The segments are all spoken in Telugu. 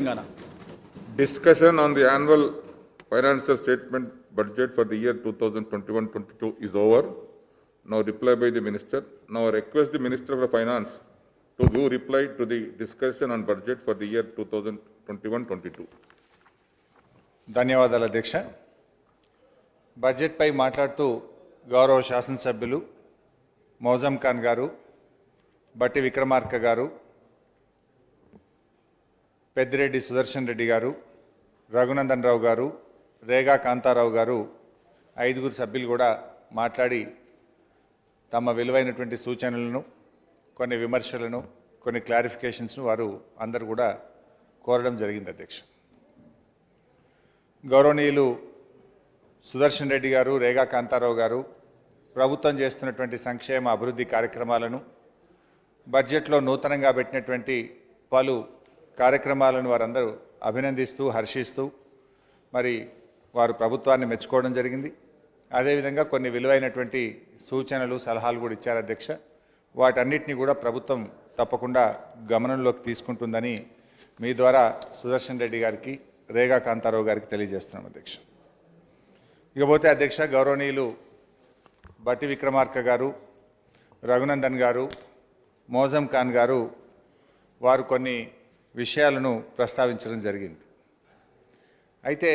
Discussion on the annual financial statement budget for the year 2021-22 is over. Now reply by the minister. Now I request the Minister of Finance to do reply to the discussion on budget for the year 2021-22. ధన్యవాదాలు అధ్యక్ష. బడ్జెట్ పై మాట్లాడుతూ గౌరవ శాసనసభ్యులు మౌజం ఖాన్ గారు, బట్టి విక్రమార్క గారు, పెద్దిరెడ్డి సుదర్శన్ రెడ్డి గారు, రఘునందన్ రావు గారు, రేగా కాంతారావు గారు, 5 సభ్యులు కూడా మాట్లాడి తమ విలువైనటువంటి సూచనలను, కొన్ని విమర్శలను, కొన్ని క్లారిఫికేషన్స్ను వారు అందరూ కూడా కోరడం జరిగింది అధ్యక్ష. గౌరవనీయులు సుదర్శన్ రెడ్డి గారు, రేగా కాంతారావు గారు ప్రభుత్వం చేస్తున్నటువంటి సంక్షేమ అభివృద్ధి కార్యక్రమాలను, బడ్జెట్లో నూతనంగా పెట్టినటువంటి పలు కార్యక్రమాలను వారందరూ అభినందిస్తూ, హర్షిస్తూ మరి వారు ప్రభుత్వాన్ని మెచ్చుకోవడం జరిగింది. అదేవిధంగా కొన్ని విలువైనటువంటి సూచనలు, సలహాలు కూడా ఇచ్చారు అధ్యక్ష. వాటన్నిటిని కూడా ప్రభుత్వం తప్పకుండా గమనంలోకి తీసుకుంటుందని మీ ద్వారా సుదర్శన్ రెడ్డి గారికి, రేగా కాంతారావు గారికి తెలియజేస్తున్నాం అధ్యక్ష. ఇకపోతే అధ్యక్ష, గౌరవనీయులు బట్టి విక్రమార్క గారు, రఘునందన్ గారు, మౌజం ఖాన్ గారు వారు కొన్ని విషయాలను ప్రస్తావించడం జరిగింది. అయితే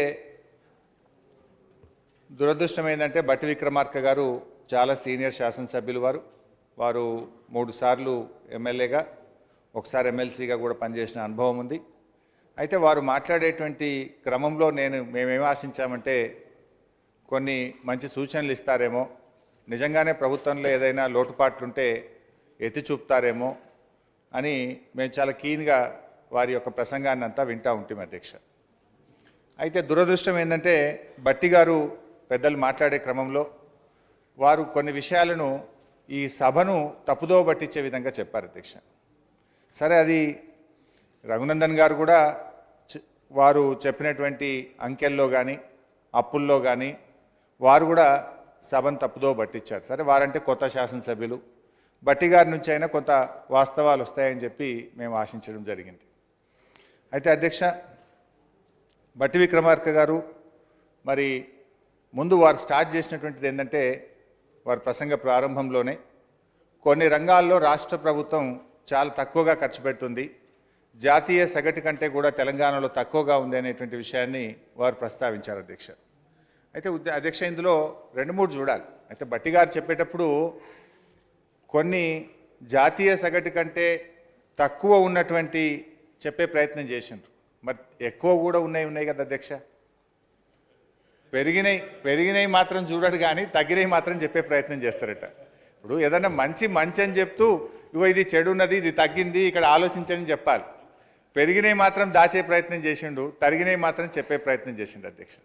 దురదృష్టం ఏంటంటే బట్టి విక్రమార్క గారు చాలా సీనియర్ శాసనసభ్యులు. వారు 3 సార్లు ఎమ్మెల్యేగా, ఒకసారి ఎమ్మెల్సీగా కూడా పనిచేసిన అనుభవం ఉంది. అయితే వారు మాట్లాడేటువంటి క్రమంలో మేమేమి ఆశించామంటే కొన్ని మంచి సూచనలు ఇస్తారేమో, నిజంగానే ప్రభుత్వంలో ఏదైనా లోటుపాట్లుంటే ఎత్తి చూపుతారేమో అని మేము చాలా కీన్గా వారి యొక్క ప్రసంగాన్ని అంతా వింటూ ఉంటాం అధ్యక్ష. అయితే దురదృష్టం ఏంటంటే బట్టి గారు పెద్దలు మాట్లాడే క్రమంలో వారు కొన్ని విషయాలను ఈ సభను తప్పుదో పట్టించే విధంగా చెప్పారు అధ్యక్ష. సరే, అది రఘునందన్ గారు కూడా వారు చెప్పినటువంటి అంకెల్లో కానీ, అప్పుల్లో కానీ వారు కూడా సభను తప్పుదో పట్టించారు. సరే, వారంటే కొత్త శాసనసభ్యులు, బట్టి గారి నుంచి అయినా కొంత వాస్తవాలు వస్తాయని చెప్పి మేము ఆశించడం జరిగింది. అయితే అధ్యక్ష, బట్టి విక్రమార్క గారు మరి ముందు వారు స్టార్ట్ చేసినటువంటిది ఏంటంటే, వారి ప్రసంగ ప్రారంభంలోనే కొన్ని రంగాల్లో రాష్ట్ర ప్రభుత్వం చాలా తక్కువగా ఖర్చు పెడుతుంది, జాతీయ సగటు కంటే కూడా తెలంగాణలో తక్కువగా ఉంది అనేటువంటి విషయాన్ని వారు ప్రస్తావించారు అధ్యక్ష. అయితే అధ్యక్ష, ఇందులో 2-3 చూడాలి. అయితే బట్టి గారు చెప్పేటప్పుడు కొన్ని జాతీయ సగటు కంటే తక్కువ ఉన్నటువంటి చెప్పే ప్రయత్నం చేసిండ్రు. మరి ఎక్కువ కూడా ఉన్నాయి కదా అధ్యక్ష. పెరిగినాయి మాత్రం చూడడు కానీ తగ్గినవి మాత్రం చెప్పే ప్రయత్నం చేస్తారట. ఇప్పుడు ఏదన్నా మంచి అని చెప్తూ ఇగో ఇది చెడు ఉన్నది, ఇది తగ్గింది, ఇక్కడ ఆలోచించని చెప్పాలి. పెరిగినవి మాత్రం దాచే ప్రయత్నం చేసిండు, తరిగినవి మాత్రం చెప్పే ప్రయత్నం చేసిండు అధ్యక్ష.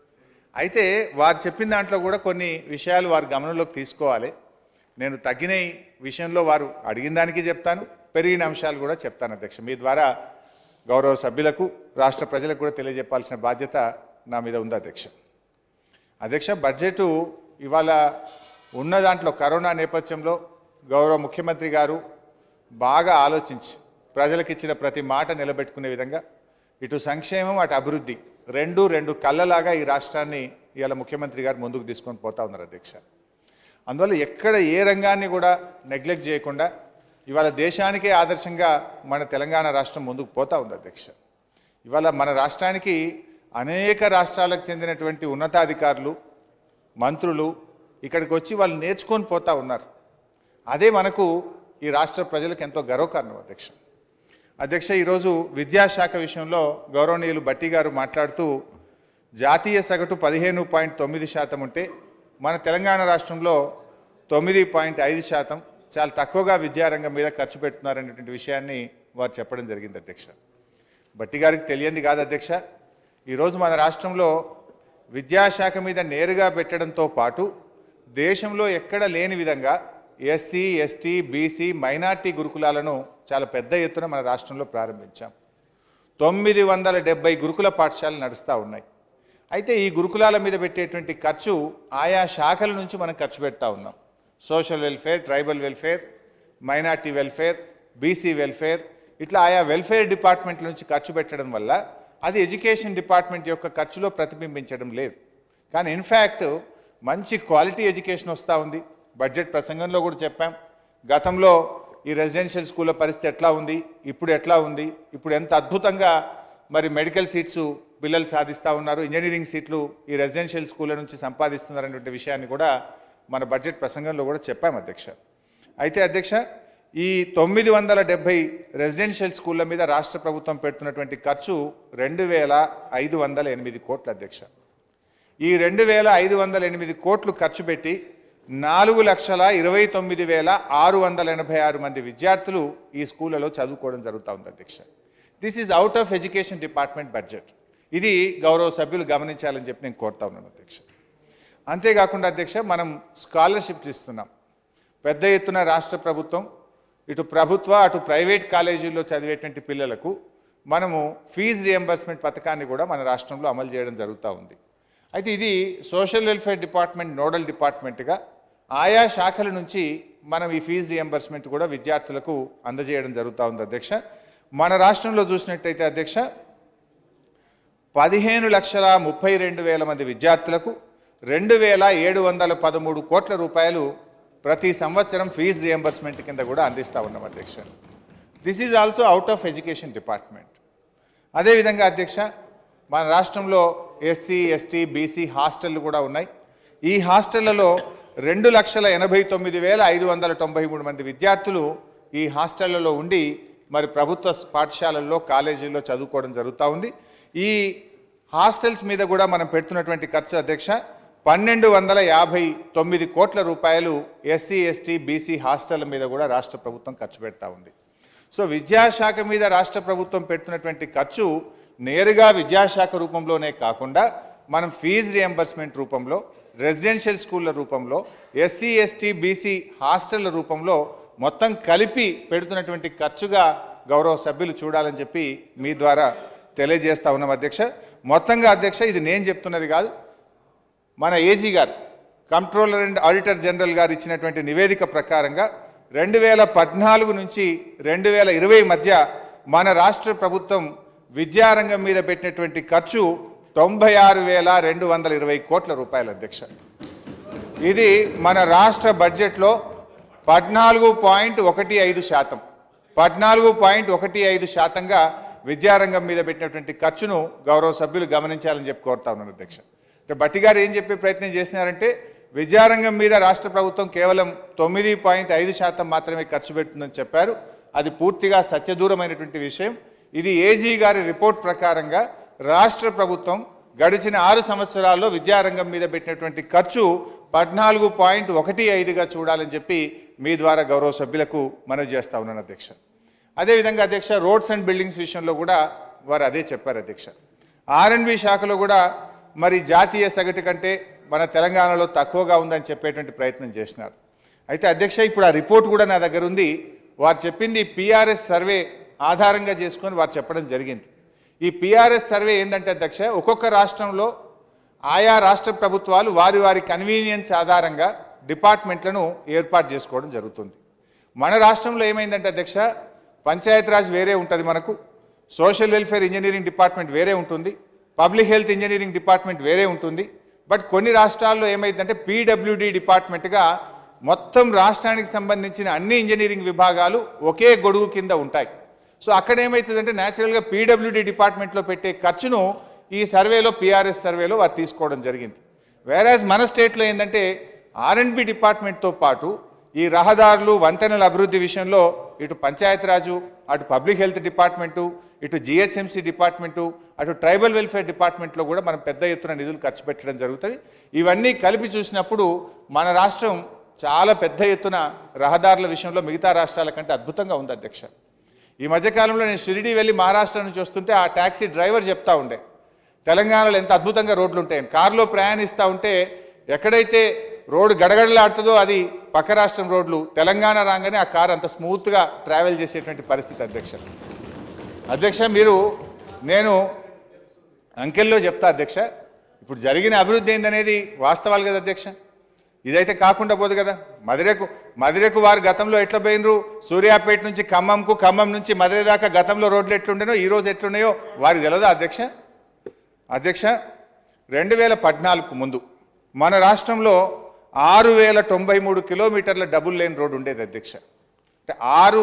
అయితే వారు చెప్పిన దాంట్లో కూడా కొన్ని విషయాలు వారు గమనంలోకి తీసుకోవాలి. నేను తగ్గిన విషయంలో వారు అడిగిన దానికి చెప్తాను, పెరిగిన అంశాలు కూడా చెప్తాను అధ్యక్ష. మీ ద్వారా గౌరవ సభ్యులకు, రాష్ట్ర ప్రజలకు కూడా తెలియజెప్పాల్సిన బాధ్యత నా మీద ఉంది అధ్యక్ష. బడ్జెటు ఇవాళ ఉన్న దాంట్లో కరోనా నేపథ్యంలో గౌరవ ముఖ్యమంత్రి గారు బాగా ఆలోచించి ప్రజలకు ఇచ్చిన ప్రతి మాట నిలబెట్టుకునే విధంగా ఇటు సంక్షేమం, అటు అభివృద్ధి రెండు కళ్ళలాగా ఈ రాష్ట్రాన్ని ఇవాళ ముఖ్యమంత్రి గారు ముందుకు తీసుకొని పోతా ఉన్నారు అధ్యక్ష. అందువల్ల ఎక్కడ ఏ రంగాన్ని కూడా నెగ్లెక్ట్ చేయకుండా ఇవాళ దేశానికే ఆదర్శంగా మన తెలంగాణ రాష్ట్రం ముందుకు పోతా ఉంది అధ్యక్ష. ఇవాళ మన రాష్ట్రానికి అనేక రాష్ట్రాలకు చెందినటువంటి ఉన్నతాధికారులు, మంత్రులు ఇక్కడికి వచ్చి వాళ్ళు నేర్చుకొని పోతా ఉన్నారు. అదే మనకు ఈ రాష్ట్ర ప్రజలకు ఎంతో గర్వకారణం అధ్యక్ష. ఈరోజు విద్యాశాఖ విషయంలో గౌరవనీయులు బట్టి గారు మాట్లాడుతూ జాతీయ సగటు 15.9% ఉంటే మన తెలంగాణ రాష్ట్రంలో 9.5% చాలా తక్కువగా విద్యారంగం మీద ఖర్చు పెడుతున్నారనేటువంటి విషయాన్ని వారు చెప్పడం జరిగింది అధ్యక్ష. బట్టి గారికి తెలియంది కాదు అధ్యక్ష. ఈరోజు మన రాష్ట్రంలో విద్యాశాఖ మీద నేరుగా పెట్టడంతో పాటు దేశంలో ఎక్కడ లేని విధంగా ఎస్సీ, ఎస్టీ, బీసీ, మైనార్టీ గురుకులాలను చాలా పెద్ద ఎత్తున మన రాష్ట్రంలో ప్రారంభించాం. 970 గురుకుల పాఠశాలలు నడుస్తూ ఉన్నాయి. అయితే ఈ గురుకులాల మీద పెట్టేటువంటి ఖర్చు ఆయా శాఖల నుంచి మనం ఖర్చు పెడతా ఉన్నాం. Social welfare, tribal welfare, minority welfare, BC welfare, ఇట్లా ఆయా వెల్ఫేర్ డిపార్ట్మెంట్ల నుంచి ఖర్చు పెట్టడం వల్ల అది ఎడ్యుకేషన్ డిపార్ట్మెంట్ యొక్క ఖర్చులో ప్రతిబింబించడం లేదు. కానీ ఇన్ఫ్యాక్ట్ మంచి క్వాలిటీ ఎడ్యుకేషన్ వస్తూ ఉంది. బడ్జెట్ ప్రసంగంలో కూడా చెప్పాం, గతంలో ఈ రెసిడెన్షియల్ స్కూళ్ళ పరిస్థితి ఎట్లా ఉంది, ఇప్పుడు ఎట్లా ఉంది, ఇప్పుడు ఎంత అద్భుతంగా మరి మెడికల్ సీట్స్ పిల్లలు సాధిస్తూ ఉన్నారు, ఇంజనీరింగ్ సీట్లు ఈ రెసిడెన్షియల్ స్కూళ్ళ నుంచి సంపాదిస్తున్నారనేటువంటి విషయాన్ని కూడా మన బడ్జెట్ ప్రసంగంలో కూడా చెప్పాం అధ్యక్ష. అయితే అధ్యక్ష, ఈ 970 రెసిడెన్షియల్ స్కూళ్ళ మీద రాష్ట్ర ప్రభుత్వం పెడుతున్నటువంటి ఖర్చు 2,508 కోట్లు అధ్యక్ష. ఈ 2,508 కోట్లు ఖర్చు పెట్టి 4,29,686 మంది విద్యార్థులు ఈ స్కూళ్ళలో చదువుకోవడం జరుగుతూ ఉంది అధ్యక్ష. This is out of education department budget. ఇది గౌరవ సభ్యులు గమనించాలని చెప్పి నేను కోరుతా ఉన్నాను అధ్యక్ష. అంతేకాకుండా అధ్యక్ష, మనం స్కాలర్షిప్స్ ఇస్తున్నాం. పెద్ద ఎత్తున రాష్ట్ర ప్రభుత్వం ఇటు ప్రభుత్వ అటు ప్రైవేట్ కాలేజీల్లో చదివేటువంటి పిల్లలకు మనము ఫీజు రియంబర్స్మెంట్ పథకాన్ని కూడా మన రాష్ట్రంలో అమలు చేయడం జరుగుతూ ఉంది. అయితే ఇది సోషల్ వెల్ఫేర్ డిపార్ట్మెంట్ నోడల్ డిపార్ట్మెంట్గా ఆయా శాఖల నుంచి మనం ఈ ఫీజు రియంబర్స్మెంట్ కూడా విద్యార్థులకు అందజేయడం జరుగుతూ ఉంది అధ్యక్ష. మన రాష్ట్రంలో చూసినట్టయితే అధ్యక్ష, 15,32,000 మంది విద్యార్థులకు 2,713 కోట్ల రూపాయలు ప్రతి సంవత్సరం ఫీజు రియంబర్స్మెంట్ కింద కూడా అందిస్తూ ఉన్నాం అధ్యక్ష. This is also out of education department. అదేవిధంగా అధ్యక్ష, మన రాష్ట్రంలో ఎస్సీ ఎస్టీ బీసీ హాస్టళ్ళు కూడా ఉన్నాయి. ఈ హాస్టళ్లలో 2,89,593 మంది విద్యార్థులు ఈ హాస్టళ్లలో ఉండి మరి ప్రభుత్వ పాఠశాలల్లో కాలేజీల్లో చదువుకోవడం జరుగుతూ ఉంది. ఈ హాస్టల్స్ మీద కూడా మనం పెడుతున్నటువంటి ఖర్చు అధ్యక్ష 1,259 కోట్ల రూపాయలు ఎస్సీ ఎస్టీ బీసీ హాస్టళ్ల మీద కూడా రాష్ట్ర ప్రభుత్వం ఖర్చు పెడతా ఉంది. సో విద్యాశాఖ మీద రాష్ట్ర ప్రభుత్వం పెడుతున్నటువంటి ఖర్చు నేరుగా విద్యాశాఖ రూపంలోనే కాకుండా మనం ఫీజు రియంబర్స్మెంట్ రూపంలో, రెసిడెన్షియల్ స్కూళ్ళ రూపంలో, ఎస్సీ ఎస్టీ బీసీ హాస్టళ్ల రూపంలో మొత్తం కలిపి పెడుతున్నటువంటి ఖర్చుగా గౌరవ సభ్యులు చూడాలని చెప్పి మీ ద్వారా తెలియజేస్తా ఉన్నాం అధ్యక్ష. మొత్తంగా అధ్యక్ష, ఇది నేను చెప్తున్నది కాదు, మన ఏజీ గారు కంట్రోలర్ అండ్ ఆడిటర్ జనరల్ గారు ఇచ్చినటువంటి నివేదిక ప్రకారంగా 2014 నుంచి 2020 మధ్య మన రాష్ట్ర ప్రభుత్వం విద్యారంగం మీద పెట్టినటువంటి ఖర్చు 96,220 కోట్ల రూపాయలు అధ్యక్ష. ఇది మన రాష్ట్ర బడ్జెట్లో 14.15%, 14.15%గా విద్యారంగం మీద పెట్టినటువంటి ఖర్చును గౌరవ సభ్యులు గమనించాలని చెప్పి కోరుతా ఉన్నాను అధ్యక్ష. అంటే బట్టి గారు ఏం చెప్పే ప్రయత్నం చేసినారంటే విద్యారంగం మీద రాష్ట్ర ప్రభుత్వం కేవలం 9.5% మాత్రమే ఖర్చు పెడుతుందని చెప్పారు. అది పూర్తిగా సత్యదూరమైనటువంటి విషయం. ఇది ఏజీ గారి రిపోర్ట్ ప్రకారంగా రాష్ట్ర ప్రభుత్వం గడిచిన 6 సంవత్సరాల్లో విద్యారంగం మీద పెట్టినటువంటి ఖర్చు 14.15గా చూడాలని చెప్పి మీ ద్వారా గౌరవ సభ్యులకు మనవి చేస్తా ఉన్నాను అధ్యక్ష. అదేవిధంగా అధ్యక్ష, రోడ్స్ అండ్ బిల్డింగ్స్ విషయంలో కూడా వారు అదే చెప్పారు అధ్యక్ష. ఆర్ఎండ్బి శాఖలో కూడా మరి జాతీయ సగటు కంటే మన తెలంగాణలో తక్కువగా ఉందని చెప్పేటువంటి ప్రయత్నం చేసినారు. అయితే అధ్యక్ష, ఇప్పుడు ఆ రిపోర్ట్ కూడా నా దగ్గర ఉంది. వారు చెప్పింది పిఆర్ఎస్ సర్వే ఆధారంగా చేసుకొని వారు చెప్పడం జరిగింది. ఈ పిఆర్ఎస్ సర్వే ఏంటంటే అధ్యక్ష, ఒక్కొక్క రాష్ట్రంలో ఆయా రాష్ట్ర ప్రభుత్వాలు వారి వారి కన్వీనియన్స్ ఆధారంగా డిపార్ట్మెంట్లను ఏర్పాటు చేసుకోవడం జరుగుతుంది. మన రాష్ట్రంలో ఏమైందంటే అధ్యక్ష, పంచాయతీరాజ్ వేరే ఉంటుంది, మనకు సోషల్ వెల్ఫేర్ ఇంజనీరింగ్ డిపార్ట్మెంట్ వేరే ఉంటుంది, పబ్లిక్ హెల్త్ ఇంజనీరింగ్ డిపార్ట్మెంట్ వేరే ఉంటుంది. బట్ కొన్ని రాష్ట్రాల్లో ఏమైందంటే పీడబ్ల్యూడి డిపార్ట్మెంట్గా మొత్తం రాష్ట్రానికి సంబంధించిన అన్ని ఇంజనీరింగ్ విభాగాలు ఒకే గొడుగు కింద ఉంటాయి. సో అక్కడ ఏమవుతుందంటే న్యాచురల్గా పీడబ్ల్యూడి డిపార్ట్మెంట్లో పెట్టే ఖర్చును ఈ సర్వేలో పిఆర్ఎస్ సర్వేలో వారు తీసుకోవడం జరిగింది. వేరాజ్ మన స్టేట్లో ఏంటంటే ఆర్ఎండ్బి డిపార్ట్మెంట్తో పాటు ఈ రహదారులు వంతెనల అభివృద్ధి విషయంలో ఇటు పంచాయతీరాజు, అటు పబ్లిక్ హెల్త్ డిపార్ట్మెంటు, ఇటు జిహెచ్ఎంసీ డిపార్ట్మెంటు, అటు ట్రైబల్ వెల్ఫేర్ డిపార్ట్మెంట్లో కూడా మనం పెద్ద ఎత్తున నిధులు ఖర్చు పెట్టడం జరుగుతుంది. ఇవన్నీ కలిపి చూసినప్పుడు మన రాష్ట్రం చాలా పెద్ద ఎత్తున రహదారుల విషయంలో మిగతా రాష్ట్రాల కంటే అద్భుతంగా ఉంది అధ్యక్ష. ఈ మధ్యకాలంలో నేను షిరిడి వెళ్ళి మహారాష్ట్ర నుంచి వస్తుంటే ఆ ట్యాక్సీ డ్రైవర్ చెప్తా ఉండే తెలంగాణలో ఎంత అద్భుతంగా రోడ్లు ఉంటాయని. కారులో ప్రయాణిస్తూ ఉంటే ఎక్కడైతే రోడ్డు గడగడలాడుతుందో అది పక్క రాష్ట్రం రోడ్లు, తెలంగాణ రాగానే ఆ కారు అంత స్మూత్గా ట్రావెల్ చేసేటువంటి పరిస్థితి అధ్యక్ష. అధ్యక్ష, నేను అంకెల్లో చెప్తా అధ్యక్ష. ఇప్పుడు జరిగిన అభివృద్ధి ఏందనేది వాస్తవాలు కదా అధ్యక్ష. ఇదైతే కాకుండా పోదు కదా. మదిరకు వారు గతంలో ఎట్లా పోయినరు, సూర్యాపేట నుంచి ఖమ్మంకు, ఖమ్మం నుంచి మదిర దాకా గతంలో రోడ్లు ఎట్లుండేనో ఈ రోజు ఎట్లున్నాయో వారికి తెలియదా అధ్యక్ష? అధ్యక్ష 2014కు ముందు మన రాష్ట్రంలో 6093 కిలోమీటర్ల డబుల్ లేన్ రోడ్ ఉండేది అధ్యక్ష. అంటే 6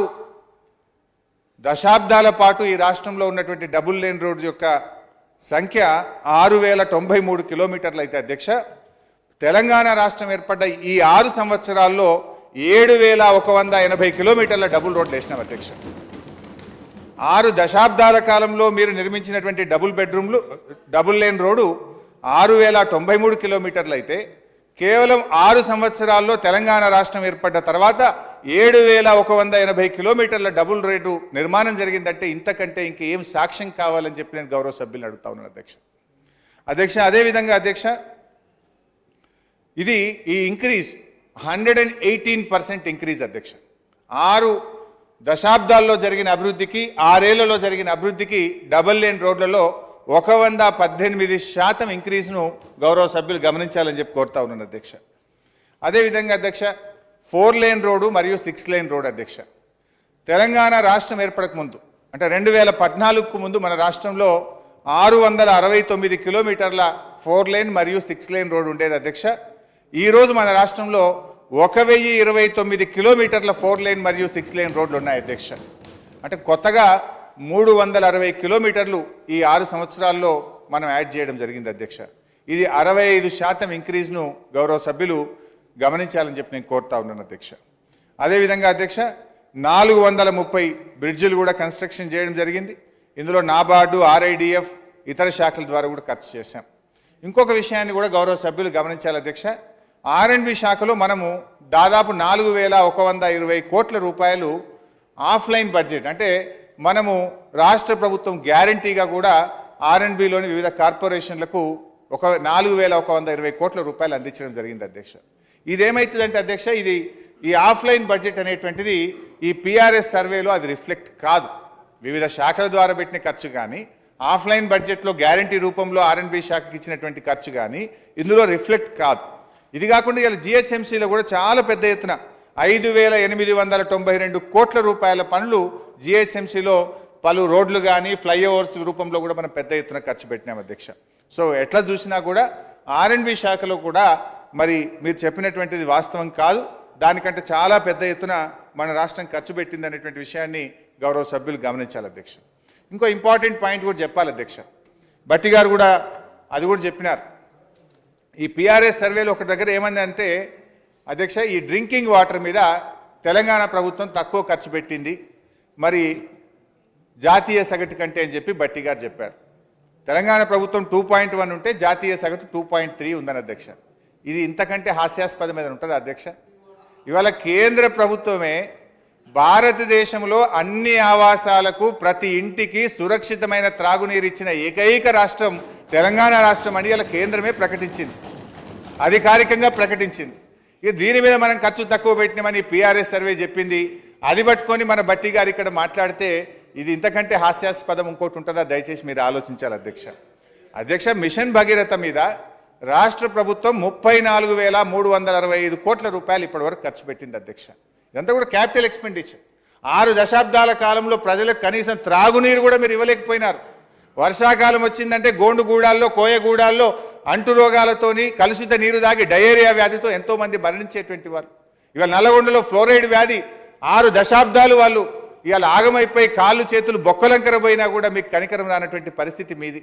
దశాబ్దాల పాటు ఈ రాష్ట్రంలో ఉన్నటువంటి డబుల్ లేన్ రోడ్ యొక్క సంఖ్య 6093 కిలోమీటర్లు అయితే అధ్యక్ష, తెలంగాణ రాష్ట్రం ఏర్పడ్డ ఈ 6 సంవత్సరాల్లో 7180 కిలోమీటర్ల డబుల్ రోడ్లు వేసినాం అధ్యక్ష. 6 దశాబ్దాల కాలంలో మీరు నిర్మించినటువంటి డబుల్ లేన్ రోడ్డు 6093 కిలోమీటర్లు అయితే కేవలం 6 సంవత్సరాల్లో తెలంగాణ రాష్ట్రం ఏర్పడ్డ తర్వాత 7180 కిలోమీటర్ల డబుల్ రేటు నిర్మాణం జరిగిందంటే ఇంతకంటే ఇంకేం సాక్ష్యం కావాలని చెప్పి నేను గౌరవ సభ్యులను అడుగుతా ఉన్నాను అధ్యక్ష. అదేవిధంగా అధ్యక్ష, ఇది ఈ ఇంక్రీజ్ 118% ఇంక్రీజ్ అధ్యక్ష. 6 దశాబ్దాల్లో జరిగిన అభివృద్ధికి 6 ఏళ్లలో జరిగిన అభివృద్ధికి డబుల్ లేన్ రోడ్లలో 118% ఇంక్రీజ్ను గౌరవ సభ్యులు గమనించాలని చెప్పి కోరుతా ఉన్నాను అధ్యక్ష. అదేవిధంగా అధ్యక్ష 4 లేన్ రోడ్డు మరియు 6 లేన్ రోడ్ అధ్యక్ష, తెలంగాణ రాష్ట్రం ఏర్పడక ముందు అంటే 2014కు ముందు మన రాష్ట్రంలో 669 కిలోమీటర్ల 4 లేన్ మరియు 6 లేన్ రోడ్ ఉండేది అధ్యక్ష. ఈరోజు మన రాష్ట్రంలో 1029 కిలోమీటర్ల 4 లేన్ మరియు 6 లేన్ రోడ్లు ఉన్నాయి అధ్యక్ష. అంటే కొత్తగా 360 కిలోమీటర్లు ఈ 6 సంవత్సరాల్లో మనం యాడ్ చేయడం జరిగింది అధ్యక్ష. ఇది 65% ఇంక్రీజ్ను గౌరవ సభ్యులు గమనించాలని చెప్పి నేను కోరుతా ఉన్నాను అధ్యక్ష. అదేవిధంగా అధ్యక్ష 430 బ్రిడ్జిలు కూడా కన్స్ట్రక్షన్ చేయడం జరిగింది. ఇందులో నాబార్డు, RIDF ఇతర శాఖల ద్వారా కూడా ఖర్చు చేశాం. ఇంకొక విషయాన్ని కూడా గౌరవ సభ్యులు గమనించాలి అధ్యక్ష, R&B శాఖలో మనము దాదాపు 4120 కోట్ల రూపాయలు ఆఫ్లైన్ బడ్జెట్ అంటే మనము రాష్ట్ర ప్రభుత్వం గ్యారంటీగా కూడా R&Bలోని వివిధ కార్పొరేషన్లకు 4120 కోట్ల రూపాయలు అందించడం జరిగింది అధ్యక్ష. ఇదేమైతుందంటే అధ్యక్ష, ఇది ఈ ఆఫ్లైన్ బడ్జెట్ అనేటువంటిది ఈ PRS సర్వేలో అది రిఫ్లెక్ట్ కాదు. వివిధ శాఖల ద్వారా పెట్టిన ఖర్చు కానీ ఆఫ్లైన్ బడ్జెట్లో గ్యారంటీ రూపంలో R&B శాఖకి ఇచ్చినటువంటి ఖర్చు కానీ ఇందులో రిఫ్లెక్ట్ కాదు. ఇది కాకుండా ఇలా GHMCలో కూడా చాలా పెద్ద ఎత్తున 5892 కోట్ల రూపాయల పనులు GHMCలో పలు రోడ్లు కానీ ఫ్లైఓవర్స్ రూపంలో కూడా మనం పెద్ద ఎత్తున ఖర్చు పెట్టినాం అధ్యక్ష. సో ఎట్లా చూసినా కూడా R&B శాఖలో కూడా మరి మీరు చెప్పినటువంటిది వాస్తవం కాదు, దానికంటే చాలా పెద్ద ఎత్తున మన రాష్ట్రం ఖర్చు పెట్టింది అనేటువంటి విషయాన్ని గౌరవ సభ్యులు గమనించాలి అధ్యక్ష. ఇంకో ఇంపార్టెంట్ పాయింట్ కూడా చెప్పాలి అధ్యక్ష, భట్టి గారు కూడా అది కూడా చెప్పినారు. ఈ PRS సర్వేలో ఒక దగ్గర ఏమంది అంటే అధ్యక్ష, ఈ డ్రింకింగ్ వాటర్ మీద తెలంగాణ ప్రభుత్వం తక్కువ ఖర్చు పెట్టింది మరి జాతీయ సగటు కంటే అని చెప్పి భట్టి గారు చెప్పారు. తెలంగాణ ప్రభుత్వం 2.1 ఉంటే జాతీయ సగటు 2.3 ఉందని అధ్యక్ష. ఇది ఇంతకంటే హాస్యాస్పదమైన ఉంటుంది అధ్యక్ష. ఇవాళ కేంద్ర ప్రభుత్వమే భారతదేశంలో అన్ని ఆవాసాలకు ప్రతి ఇంటికి సురక్షితమైన త్రాగునీరు ఇచ్చిన ఏకైక రాష్ట్రం తెలంగాణ రాష్ట్రం అని ఇలా కేంద్రమే ప్రకటించింది, అధికారికంగా ప్రకటించింది. ఇక దీని మీద మనం ఖర్చు తక్కువ పెట్టినామని PRS సర్వే చెప్పింది. అది పట్టుకొని మన భట్టి గారు ఇక్కడ మాట్లాడితే ఇది ఇంతకంటే హాస్యాస్పదం ఇంకోటి ఉంటుందా? దయచేసి మీరు ఆలోచించాలి అధ్యక్ష. మిషన్ భగీరథ మీద రాష్ట్ర ప్రభుత్వం 34,365 కోట్ల రూపాయలు ఇప్పటివరకు ఖర్చు పెట్టింది అధ్యక్ష. ఇదంతా కూడా క్యాపిటల్ ఎక్స్పెండిచర్. 6 దశాబ్దాల కాలంలో ప్రజలకు కనీసం త్రాగునీరు కూడా మీరు ఇవ్వలేకపోయినారు. వర్షాకాలం వచ్చిందంటే గోండుగూడాల్లో, కోయగూడాల్లో అంటు రోగాలతోని కలుషిత నీరు దాగి డయేరియా వ్యాధితో ఎంతోమంది మరణించేటువంటి వారు. ఇవాళ నల్లగొండలో ఫ్లోరైడ్ వ్యాధి 6 దశాబ్దాలు వాళ్ళు ఇవాళ ఆగమైపోయి కాళ్ళు చేతులు బొక్కలంకర పోయినా కూడా మీకు కనికరం రానటువంటి పరిస్థితి మీది.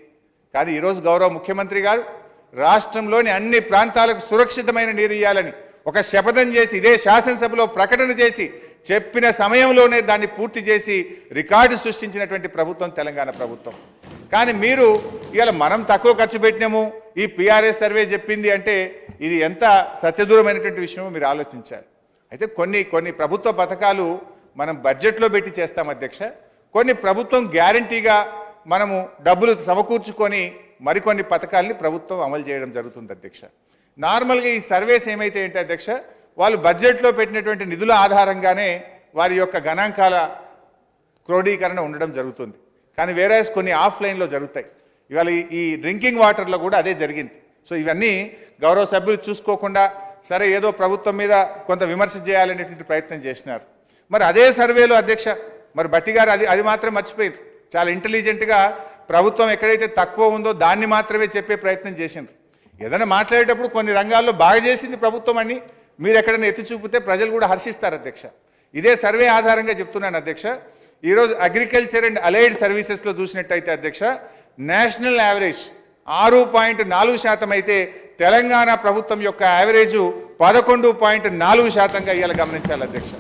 కానీ ఈరోజు గౌరవ ముఖ్యమంత్రి గారు రాష్ట్రంలోని అన్ని ప్రాంతాలకు సురక్షితమైన నీరు ఇవ్వాలని ఒక శపథం చేసి ఇదే శాసనసభలో ప్రకటన చేసి చెప్పిన సమయంలోనే దాన్ని పూర్తి చేసి రికార్డు సృష్టించినటువంటి ప్రభుత్వం తెలంగాణ ప్రభుత్వం. కానీ మీరు ఇవాళ మనం తక్కువ ఖర్చు పెట్టినాము, ఈ PRS సర్వే చెప్పింది అంటే ఇది ఎంత సత్యదూరమైనటువంటి విషయమో మీరు ఆలోచించాలి. అయితే కొన్ని ప్రభుత్వ పథకాలు మనం బడ్జెట్లో పెట్టి చేస్తాం అధ్యక్ష, కొన్ని ప్రభుత్వం గ్యారంటీగా మనము డబ్బులు సమకూర్చుకొని మరికొన్ని పథకాలని ప్రభుత్వం అమలు చేయడం జరుగుతుంది అధ్యక్ష. నార్మల్గా ఈ సర్వేస్ ఏమైతే ఏంటి అధ్యక్ష, వాళ్ళు బడ్జెట్లో పెట్టినటువంటి నిధుల ఆధారంగానే వారి యొక్క గణాంకాల క్రోడీకరణ ఉండడం జరుగుతుంది. కానీ వేరే కొన్ని ఆఫ్లైన్లో జరుగుతాయి. ఇవాళ ఈ డ్రింకింగ్ వాటర్లో కూడా అదే జరిగింది. సో ఇవన్నీ గౌరవ సభ్యులు చూసుకోకుండా సరే ఏదో ప్రభుత్వం మీద కొంత విమర్శ చేయాలనేటువంటి ప్రయత్నం చేసినారు. మరి అదే సర్వేలో అధ్యక్ష మరి బట్టి గారు అది మాత్రం మర్చిపోయింది. చాలా ఇంటెలిజెంట్గా ప్రభుత్వం ఎక్కడైతే తక్కువ ఉందో దాన్ని మాత్రమే చెప్పే ప్రయత్నం చేసింది. ఏదైనా మాట్లాడేటప్పుడు కొన్ని రంగాల్లో బాగా చేసింది ప్రభుత్వం అని మీరు ఎక్కడైనా ఎత్తి చూపితే ప్రజలు కూడా హర్షిస్తారు అధ్యక్ష. ఇదే సర్వే ఆధారంగా చెప్తున్నాను అధ్యక్ష. ఈరోజు అగ్రికల్చర్ అండ్ అలైడ్ సర్వీసెస్లో చూసినట్టయితే అధ్యక్ష నేషనల్ యావరేజ్ 6.4% అయితే తెలంగాణ ప్రభుత్వం యొక్క యావరేజు 11.4%గా ఇవాళ గమనించాలి అధ్యక్ష.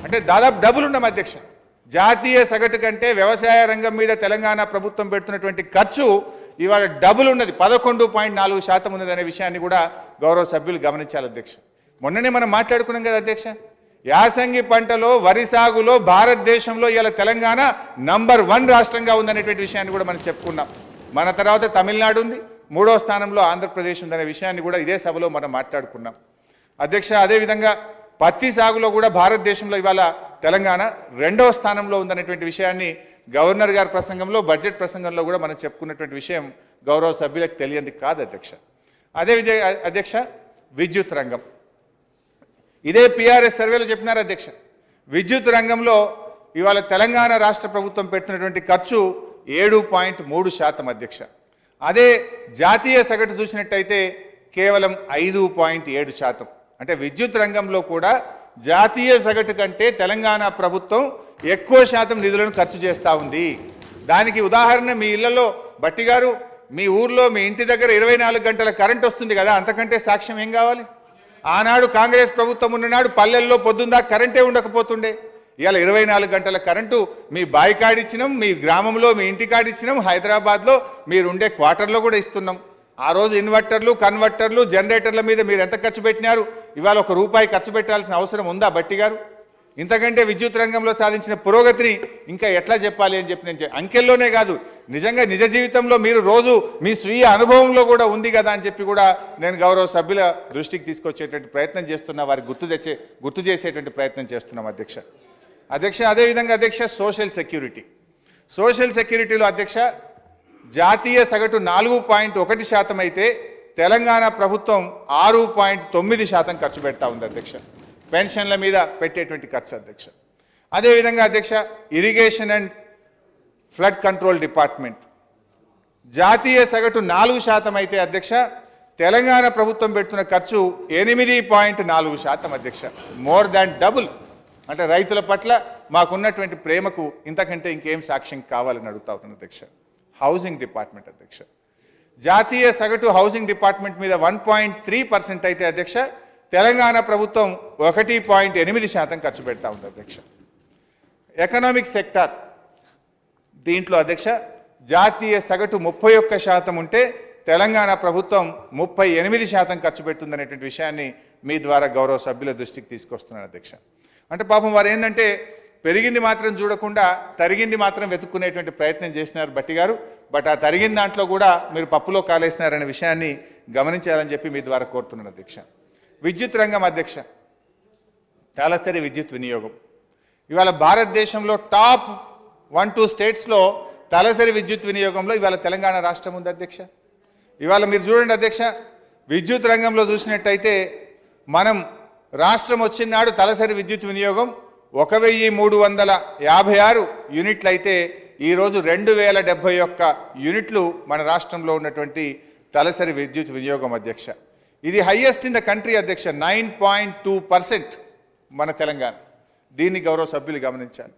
అంటే దాదాపు డబుల్ ఉన్నాం అధ్యక్ష. జాతీయ సగటు కంటే వ్యవసాయ రంగం మీద తెలంగాణ ప్రభుత్వం పెడుతున్నటువంటి ఖర్చు ఇవాళ డబుల్ ఉన్నది, 11.4% ఉన్నది అనే విషయాన్ని కూడా గౌరవ సభ్యులు గమనించాలి అధ్యక్ష. మొన్ననే మనం మాట్లాడుకున్నాం కదా అధ్యక్ష, యాసంగి పంటలో వరి సాగులో భారతదేశంలో ఇవాళ తెలంగాణ నంబర్ 1 రాష్ట్రంగా ఉందనేటువంటి విషయాన్ని కూడా మనం చెప్పుకున్నాం. మన తర్వాత తమిళనాడు ఉంది, 3వ స్థానంలో ఆంధ్రప్రదేశ్ ఉందనే విషయాన్ని కూడా ఇదే సభలో మనం మాట్లాడుకున్నాం అధ్యక్ష. అదేవిధంగా పత్తి సాగులో కూడా భారతదేశంలో ఇవాళ తెలంగాణ 2వ స్థానంలో ఉందనేటువంటి విషయాన్ని గవర్నర్ గారి ప్రసంగంలో బడ్జెట్ ప్రసంగంలో కూడా మనం చెప్పుకున్నటువంటి విషయం గౌరవ సభ్యులకు తెలియంది కాదు అధ్యక్ష. అదేవిధంగా అధ్యక్ష విద్యుత్ రంగం, ఇదే పిఆర్ఎస్ సర్వేలో చెప్పినారు అధ్యక్ష. విద్యుత్ రంగంలో ఇవాళ తెలంగాణ రాష్ట్ర ప్రభుత్వం పెట్టినటువంటి ఖర్చు 7.3% అధ్యక్ష. అదే జాతీయ సగటు చూసినట్టయితే కేవలం 5.7%. అంటే విద్యుత్ రంగంలో కూడా జాతీయ సగటు కంటే తెలంగాణ ప్రభుత్వం ఎక్కువ శాతం నిధులను ఖర్చు చేస్తూ ఉంది. దానికి ఉదాహరణ మీ ఇళ్లలో బట్టి గారు, మీ ఊర్లో మీ ఇంటి దగ్గర 24 గంటల కరెంట్ వస్తుంది కదా, అంతకంటే సాక్ష్యం ఏం కావాలి? ఆనాడు కాంగ్రెస్ ప్రభుత్వం ఉన్ననాడు పల్లెల్లో పొద్దుందా కరెంటే ఉండకపోతుండే. ఇవాళ 24 గంటల కరెంటు మీ బాయి కాడిచ్చినాం, మీ గ్రామంలో మీ ఇంటి కాడిచ్చినాం, హైదరాబాద్లో మీరు ఉండే క్వార్టర్లో కూడా ఇస్తున్నాం. ఆ రోజు ఇన్వర్టర్లు, కన్వర్టర్లు, జనరేటర్ల మీద మీరు ఎంత ఖర్చు పెట్టినారు? ఇవాళ ₹1 ఖర్చు పెట్టాల్సిన అవసరం ఉందా బట్టి గారు? ఇంతకంటే విద్యుత్ రంగంలో సాధించిన పురోగతిని ఇంకా ఎట్లా చెప్పాలి అని చెప్పి నేను అంకెల్లోనే కాదు, నిజంగా నిజ జీవితంలో మీరు రోజు మీ స్వీయ అనుభవంలో కూడా ఉంది కదా అని చెప్పి కూడా నేను గౌరవ సభ్యుల దృష్టికి తీసుకొచ్చేటువంటి ప్రయత్నం చేస్తున్నా, వారికి గుర్తు చేసేటువంటి ప్రయత్నం చేస్తున్నాం అధ్యక్ష. అదేవిధంగా అధ్యక్ష సోషల్ సెక్యూరిటీలో అధ్యక్ష జాతీయ సగటు 4.1% అయితే తెలంగాణ ప్రభుత్వం 6.9% ఖర్చు పెడతా ఉంది అధ్యక్ష. పెన్షన్ల మీద పెట్టేటువంటి ఖర్చు అధ్యక్ష. అదేవిధంగా అధ్యక్ష irrigation and flood control department జాతీయ సగటు 4% అయితే అధ్యక్ష తెలంగాణ ప్రభుత్వం పెడుతున్న ఖర్చు 8.4% అధ్యక్ష. More than double. అంటే రైతుల పట్ల మాకున్నటువంటి ప్రేమకు ఇంతకంటే ఇంకేం సాక్ష్యం కావాలని అడుగుతా ఉన్నాను అధ్యక్ష. హౌసింగ్ డిపార్ట్మెంట్ అధ్యక్ష జాతీయ సగటు హౌసింగ్ డిపార్ట్మెంట్ మీద 1.3% అయితే అధ్యక్ష తెలంగాణ ప్రభుత్వం 1.8% ఖర్చు పెడతా ఉంది అధ్యక్ష. ఎకనామిక్ సెక్టార్ దీంట్లో అధ్యక్ష జాతీయ సగటు 31% ఉంటే తెలంగాణ ప్రభుత్వం 38% ఖర్చు పెడుతుందనేటువంటి విషయాన్ని మీ ద్వారా గౌరవ సభ్యుల దృష్టికి తీసుకొస్తున్నాను అధ్యక్ష. అంటే పాపం వారు ఏంటంటే పెరిగింది మాత్రం చూడకుండా తరిగింది మాత్రం వెతుక్కునేటువంటి ప్రయత్నం చేసినారు బట్టి గారు. బట్ ఆ తరిగిన దాంట్లో కూడా మీరు పప్పులో కాలేసినారనే విషయాన్ని గమనించాలని చెప్పి మీ ద్వారా కోరుతున్నాను అధ్యక్ష. విద్యుత్ రంగం అధ్యక్ష తలసరి విద్యుత్ వినియోగం ఇవాళ భారతదేశంలో టాప్ 1-2 స్టేట్స్లో తలసరి విద్యుత్ వినియోగంలో ఇవాళ తెలంగాణ రాష్ట్రం ఉంది అధ్యక్ష. ఇవాళ మీరు చూడండి అధ్యక్ష, విద్యుత్ రంగంలో చూసినట్టయితే మనం రాష్ట్రం వచ్చిన నాడు తలసరి విద్యుత్ వినియోగం 1356 యూనిట్లు అయితే ఈరోజు 2071 యూనిట్లు మన రాష్ట్రంలో ఉన్నటువంటి తలసరి విద్యుత్ వినియోగం అధ్యక్ష. ఇది హైయెస్ట్ ఇన్ ద కంట్రీ అధ్యక్ష, 9.2% మన తెలంగాణ. దీన్ని గౌరవ సభ్యులు గమనించాలి.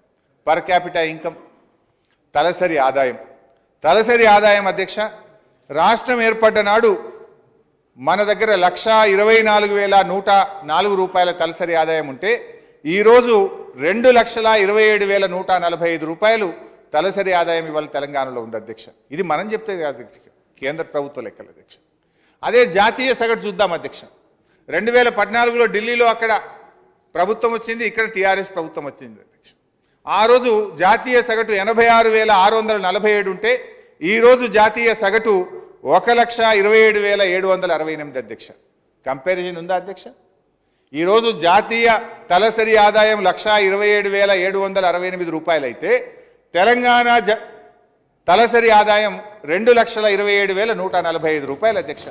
పర్ క్యాపిటా ఇన్కమ్ తలసరి ఆదాయం అధ్యక్ష రాష్ట్రం ఏర్పడ్డ నాడు మన దగ్గర 1,24,104 రూపాయల తలసరి ఆదాయం ఉంటే ఈరోజు 2,27,145 రూపాయలు తలసరి ఆదాయం ఇవాళ తెలంగాణలో ఉంది అధ్యక్ష. ఇది మనం చెప్తే అధ్యక్ష, కేంద్ర ప్రభుత్వ లెక్కలు అధ్యక్ష. అదే జాతీయ సగటు చూద్దాం అధ్యక్ష. 2014లో ఢిల్లీలో అక్కడ ప్రభుత్వం వచ్చింది, ఇక్కడ టీఆర్ఎస్ ప్రభుత్వం వచ్చింది అధ్యక్ష. ఆ రోజు జాతీయ సగటు 86,647 ఉంటే ఈరోజు జాతీయ సగటు 1,27,768 అధ్యక్ష. కంపారిజన్ ఉందా అధ్యక్ష? ఈరోజు జాతీయ తలసరి ఆదాయం 1,27,768 రూపాయలు అయితే తెలంగాణ తలసరి ఆదాయం 2,27,145 రూపాయలు అధ్యక్ష.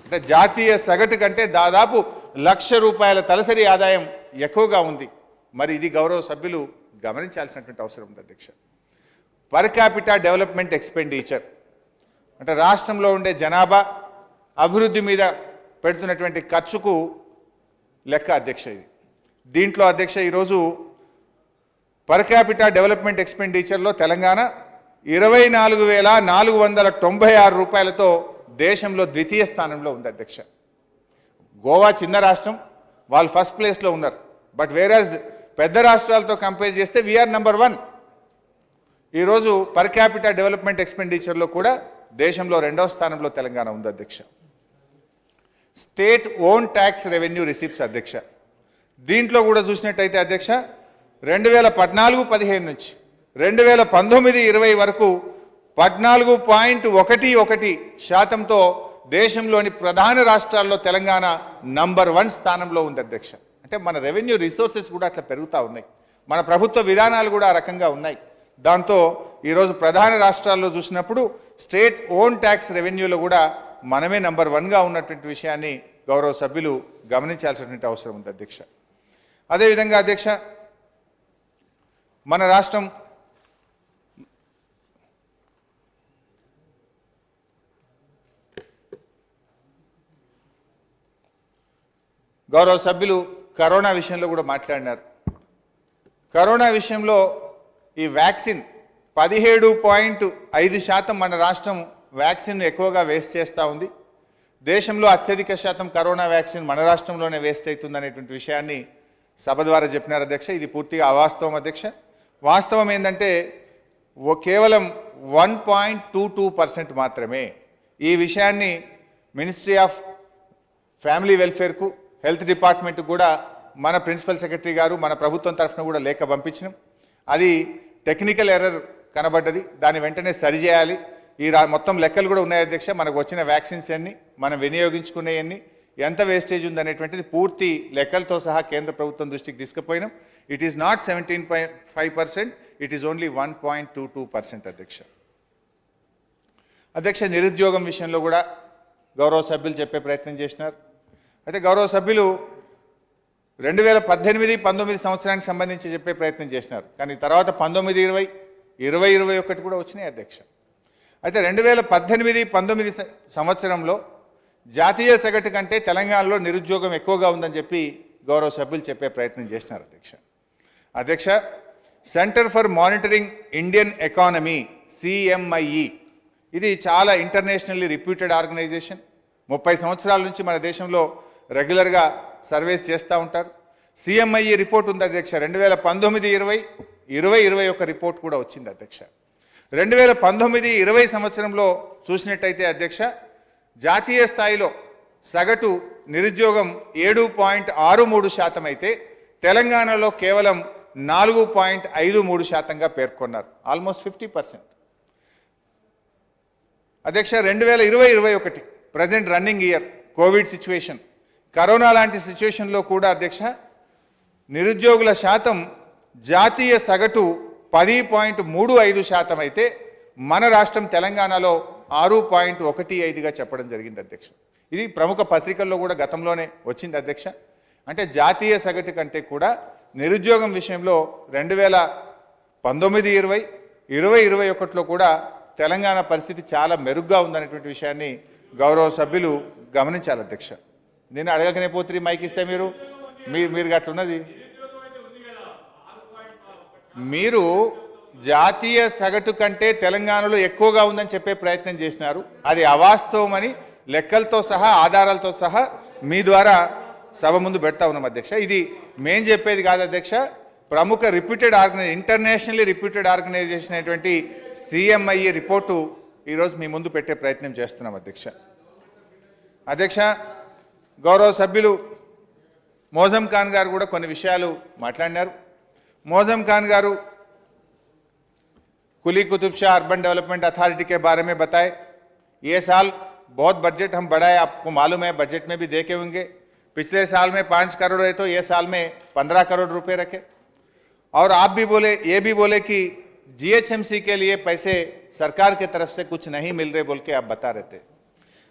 అంటే జాతీయ సగటు కంటే దాదాపు ₹1,00,000 తలసరి ఆదాయం ఎక్కువగా ఉంది. మరి ఇది గౌరవ సభ్యులు గమనించాల్సినటువంటి అవసరం ఉంది అధ్యక్ష. పర్ క్యాపిటా డెవలప్మెంట్ ఎక్స్పెండిచర్ అంటే రాష్ట్రంలో ఉండే జనాభా అభివృద్ధి మీద పెడుతున్నటువంటి ఖర్చుకు లెక్క అధ్యక్ష. ఇది దీంట్లో అధ్యక్ష ఈరోజు పర్ క్యాపిటా డెవలప్మెంట్ ఎక్స్పెండిచర్లో తెలంగాణ ₹24,496తో దేశంలో ద్వితీయ స్థానంలో ఉంది అధ్యక్ష. గోవా చిన్న రాష్ట్రం, వాళ్ళు ఫస్ట్ ప్లేస్లో ఉన్నారు. బట్ వేరాజ్ పెద్ద రాష్ట్రాలతో కంపేర్ చేస్తే వీఆర్ నంబర్ 1. ఈరోజు పర్ క్యాపిటా డెవలప్మెంట్ ఎక్స్పెండిచర్లో కూడా దేశంలో 2వ స్థానంలో తెలంగాణ ఉంది అధ్యక్ష. State own tax revenue receipts అధ్యక్ష, దీంట్లో కూడా చూసినట్టయితే అధ్యక్ష 2014-15 నుంచి 2019-20 వరకు 14.11%తో దేశంలోని ప్రధాన రాష్ట్రాల్లో తెలంగాణ నంబర్ 1 స్థానంలో ఉంది అధ్యక్ష. అంటే మన రెవెన్యూ రిసోర్సెస్ కూడా అట్లా పెరుగుతూ ఉన్నాయి, మన ప్రభుత్వ విధానాలు కూడా ఆ రకంగా ఉన్నాయి. దాంతో ఈరోజు ప్రధాన రాష్ట్రాల్లో చూసినప్పుడు స్టేట్ ఓన్ ట్యాక్స్ రెవెన్యూలో కూడా మనమే నంబర్ 1గా ఉన్నటువంటి విషయాన్ని గౌరవ సభ్యులు గమనించాల్సినటువంటి అవసరం ఉంది అధ్యక్ష. అదేవిధంగా అధ్యక్ష మన రాష్ట్రం గౌరవ సభ్యులు కరోనా విషయంలో కూడా మాట్లాడినారు. కరోనా విషయంలో ఈ వ్యాక్సిన్ 17.5% మన రాష్ట్రం వ్యాక్సిన్ ఎక్కువగా వేస్ట్ చేస్తూ ఉంది. దేశంలో అత్యధిక శాతం కరోనా వ్యాక్సిన్ మన రాష్ట్రంలోనే వేస్ట్ అవుతుంది అనేటువంటి విషయాన్ని సభ ద్వారా చెప్పినారు అధ్యక్ష. ఇది పూర్తిగా అవాస్తవం అధ్యక్ష. వాస్తవం ఏంటంటే కేవలం 1.22% మాత్రమే. ఈ విషయాన్ని మినిస్ట్రీ ఆఫ్ ఫ్యామిలీ వెల్ఫేర్కు, హెల్త్ డిపార్ట్మెంట్కు కూడా మన ప్రిన్సిపల్ సెక్రటరీ గారు మన ప్రభుత్వం తరఫున కూడా లేఖ పంపించినాం. అది టెక్నికల్ ఎర్రర్ కనబడ్డది, దాన్ని వెంటనే సరిచేయాలి. మొత్తం లెక్కలు కూడా ఉన్నాయి అధ్యక్ష. మనకు వచ్చిన వ్యాక్సిన్స్ ఎన్ని, మనం వినియోగించుకునే ఎన్ని, ఎంత వేస్టేజ్ ఉందనేటువంటిది పూర్తి లెక్కలతో సహా కేంద్ర ప్రభుత్వం దృష్టికి తీసుకుపోయినాం. It is not 17.5%, it is only 1.22% అధ్యక్ష. అధ్యక్ష నిరుద్యోగం విషయంలో కూడా గౌరవ సభ్యులు చెప్పే ప్రయత్నం చేసినారు. అయితే గౌరవ సభ్యులు 2018-19 సంవత్సరానికి సంబంధించి చెప్పే ప్రయత్నం చేసినారు, కానీ తర్వాత 19-20, 20-21 కూడా వచ్చినాయి అధ్యక్ష. అయితే 2018-19 సంవత్సరంలో జాతీయ సగటు కంటే తెలంగాణలో నిరుద్యోగం ఎక్కువగా ఉందని చెప్పి గౌరవ సభ్యులు చెప్పే ప్రయత్నం చేసినారు అధ్యక్ష. Centre for monitoring Indian economy CMIE ఇది చాలా ఇంటర్నేషనల్లీ రిప్యూటెడ్ ఆర్గనైజేషన్. 30 సంవత్సరాల నుంచి మన దేశంలో రెగ్యులర్గా సర్వేస్ చేస్తూ ఉంటారు. CMIE రిపోర్ట్ ఉంది అధ్యక్ష. 2019-20, 20-21 రిపోర్ట్ కూడా వచ్చింది అధ్యక్ష. 2019-20 సంవత్సరంలో చూసినట్టయితే అధ్యక్ష జాతీయ స్థాయిలో సగటు నిరుద్యోగం 7.63% అయితే తెలంగాణలో కేవలం 4.53%గా పేర్కొన్నారు, ఆల్మోస్ట్ 50%. అధ్యక్ష 2020-21 present running year, Covid situation, corona లాంటి సిచ్యువేషన్లో కూడా అధ్యక్ష నిరుద్యోగుల శాతం జాతీయ సగటు 10.35% అయితే మన రాష్ట్రం తెలంగాణలో 6.15గా చెప్పడం జరిగింది అధ్యక్ష. ఇది ప్రముఖ పత్రికల్లో కూడా గతంలోనే వచ్చింది అధ్యక్ష. అంటే జాతీయ సగటు కంటే కూడా నిరుద్యోగం విషయంలో 2019-20, 20-21లో కూడా తెలంగాణ పరిస్థితి చాలా మెరుగ్గా ఉందనేటువంటి విషయాన్ని గౌరవ సభ్యులు గమనించాలి అధ్యక్ష. నేను అడగకనే పోతురి మైక్ ఇస్తే మీరు అట్లున్నది. మీరు జాతీయ సగటు కంటే తెలంగాణలో ఎక్కువగా ఉందని చెప్పే ప్రయత్నం చేసినారు. అది అవాస్తవమని లెక్కలతో సహా ఆధారాలతో సహా మీ ద్వారా సభ ముందు పెడతా ఉన్నాం అధ్యక్ష. ఇది మేం చెప్పేది కాదు అధ్యక్ష, ప్రముఖ రిప్యూటెడ్ ఇంటర్నేషనల్లీ రిప్యూటెడ్ ఆర్గనైజేషన్ అయినటువంటి CMIE రిపోర్టు ఈరోజు మీ ముందు పెట్టే ప్రయత్నం చేస్తున్నాం అధ్యక్ష. గౌరవ సభ్యులు మోజం ఖాన్ గారు కూడా కొన్ని విషయాలు మాట్లాడినారు. मौजम खान गारू Quli Qutub Shah urban development authority के बारे में बताए. ये साल बहुत बजट हम बढ़ाए, आपको मालूम है, बजट में भी देखे होंगे. पिछले साल में 5 करोड़ है तो ये साल में 15 करोड़ रुपए रखे. और आप भी बोले, ये भी बोले कि GHMC के लिए पैसे सरकार की तरफ से कुछ नहीं मिल रहे बोल के आप बता रहे थे.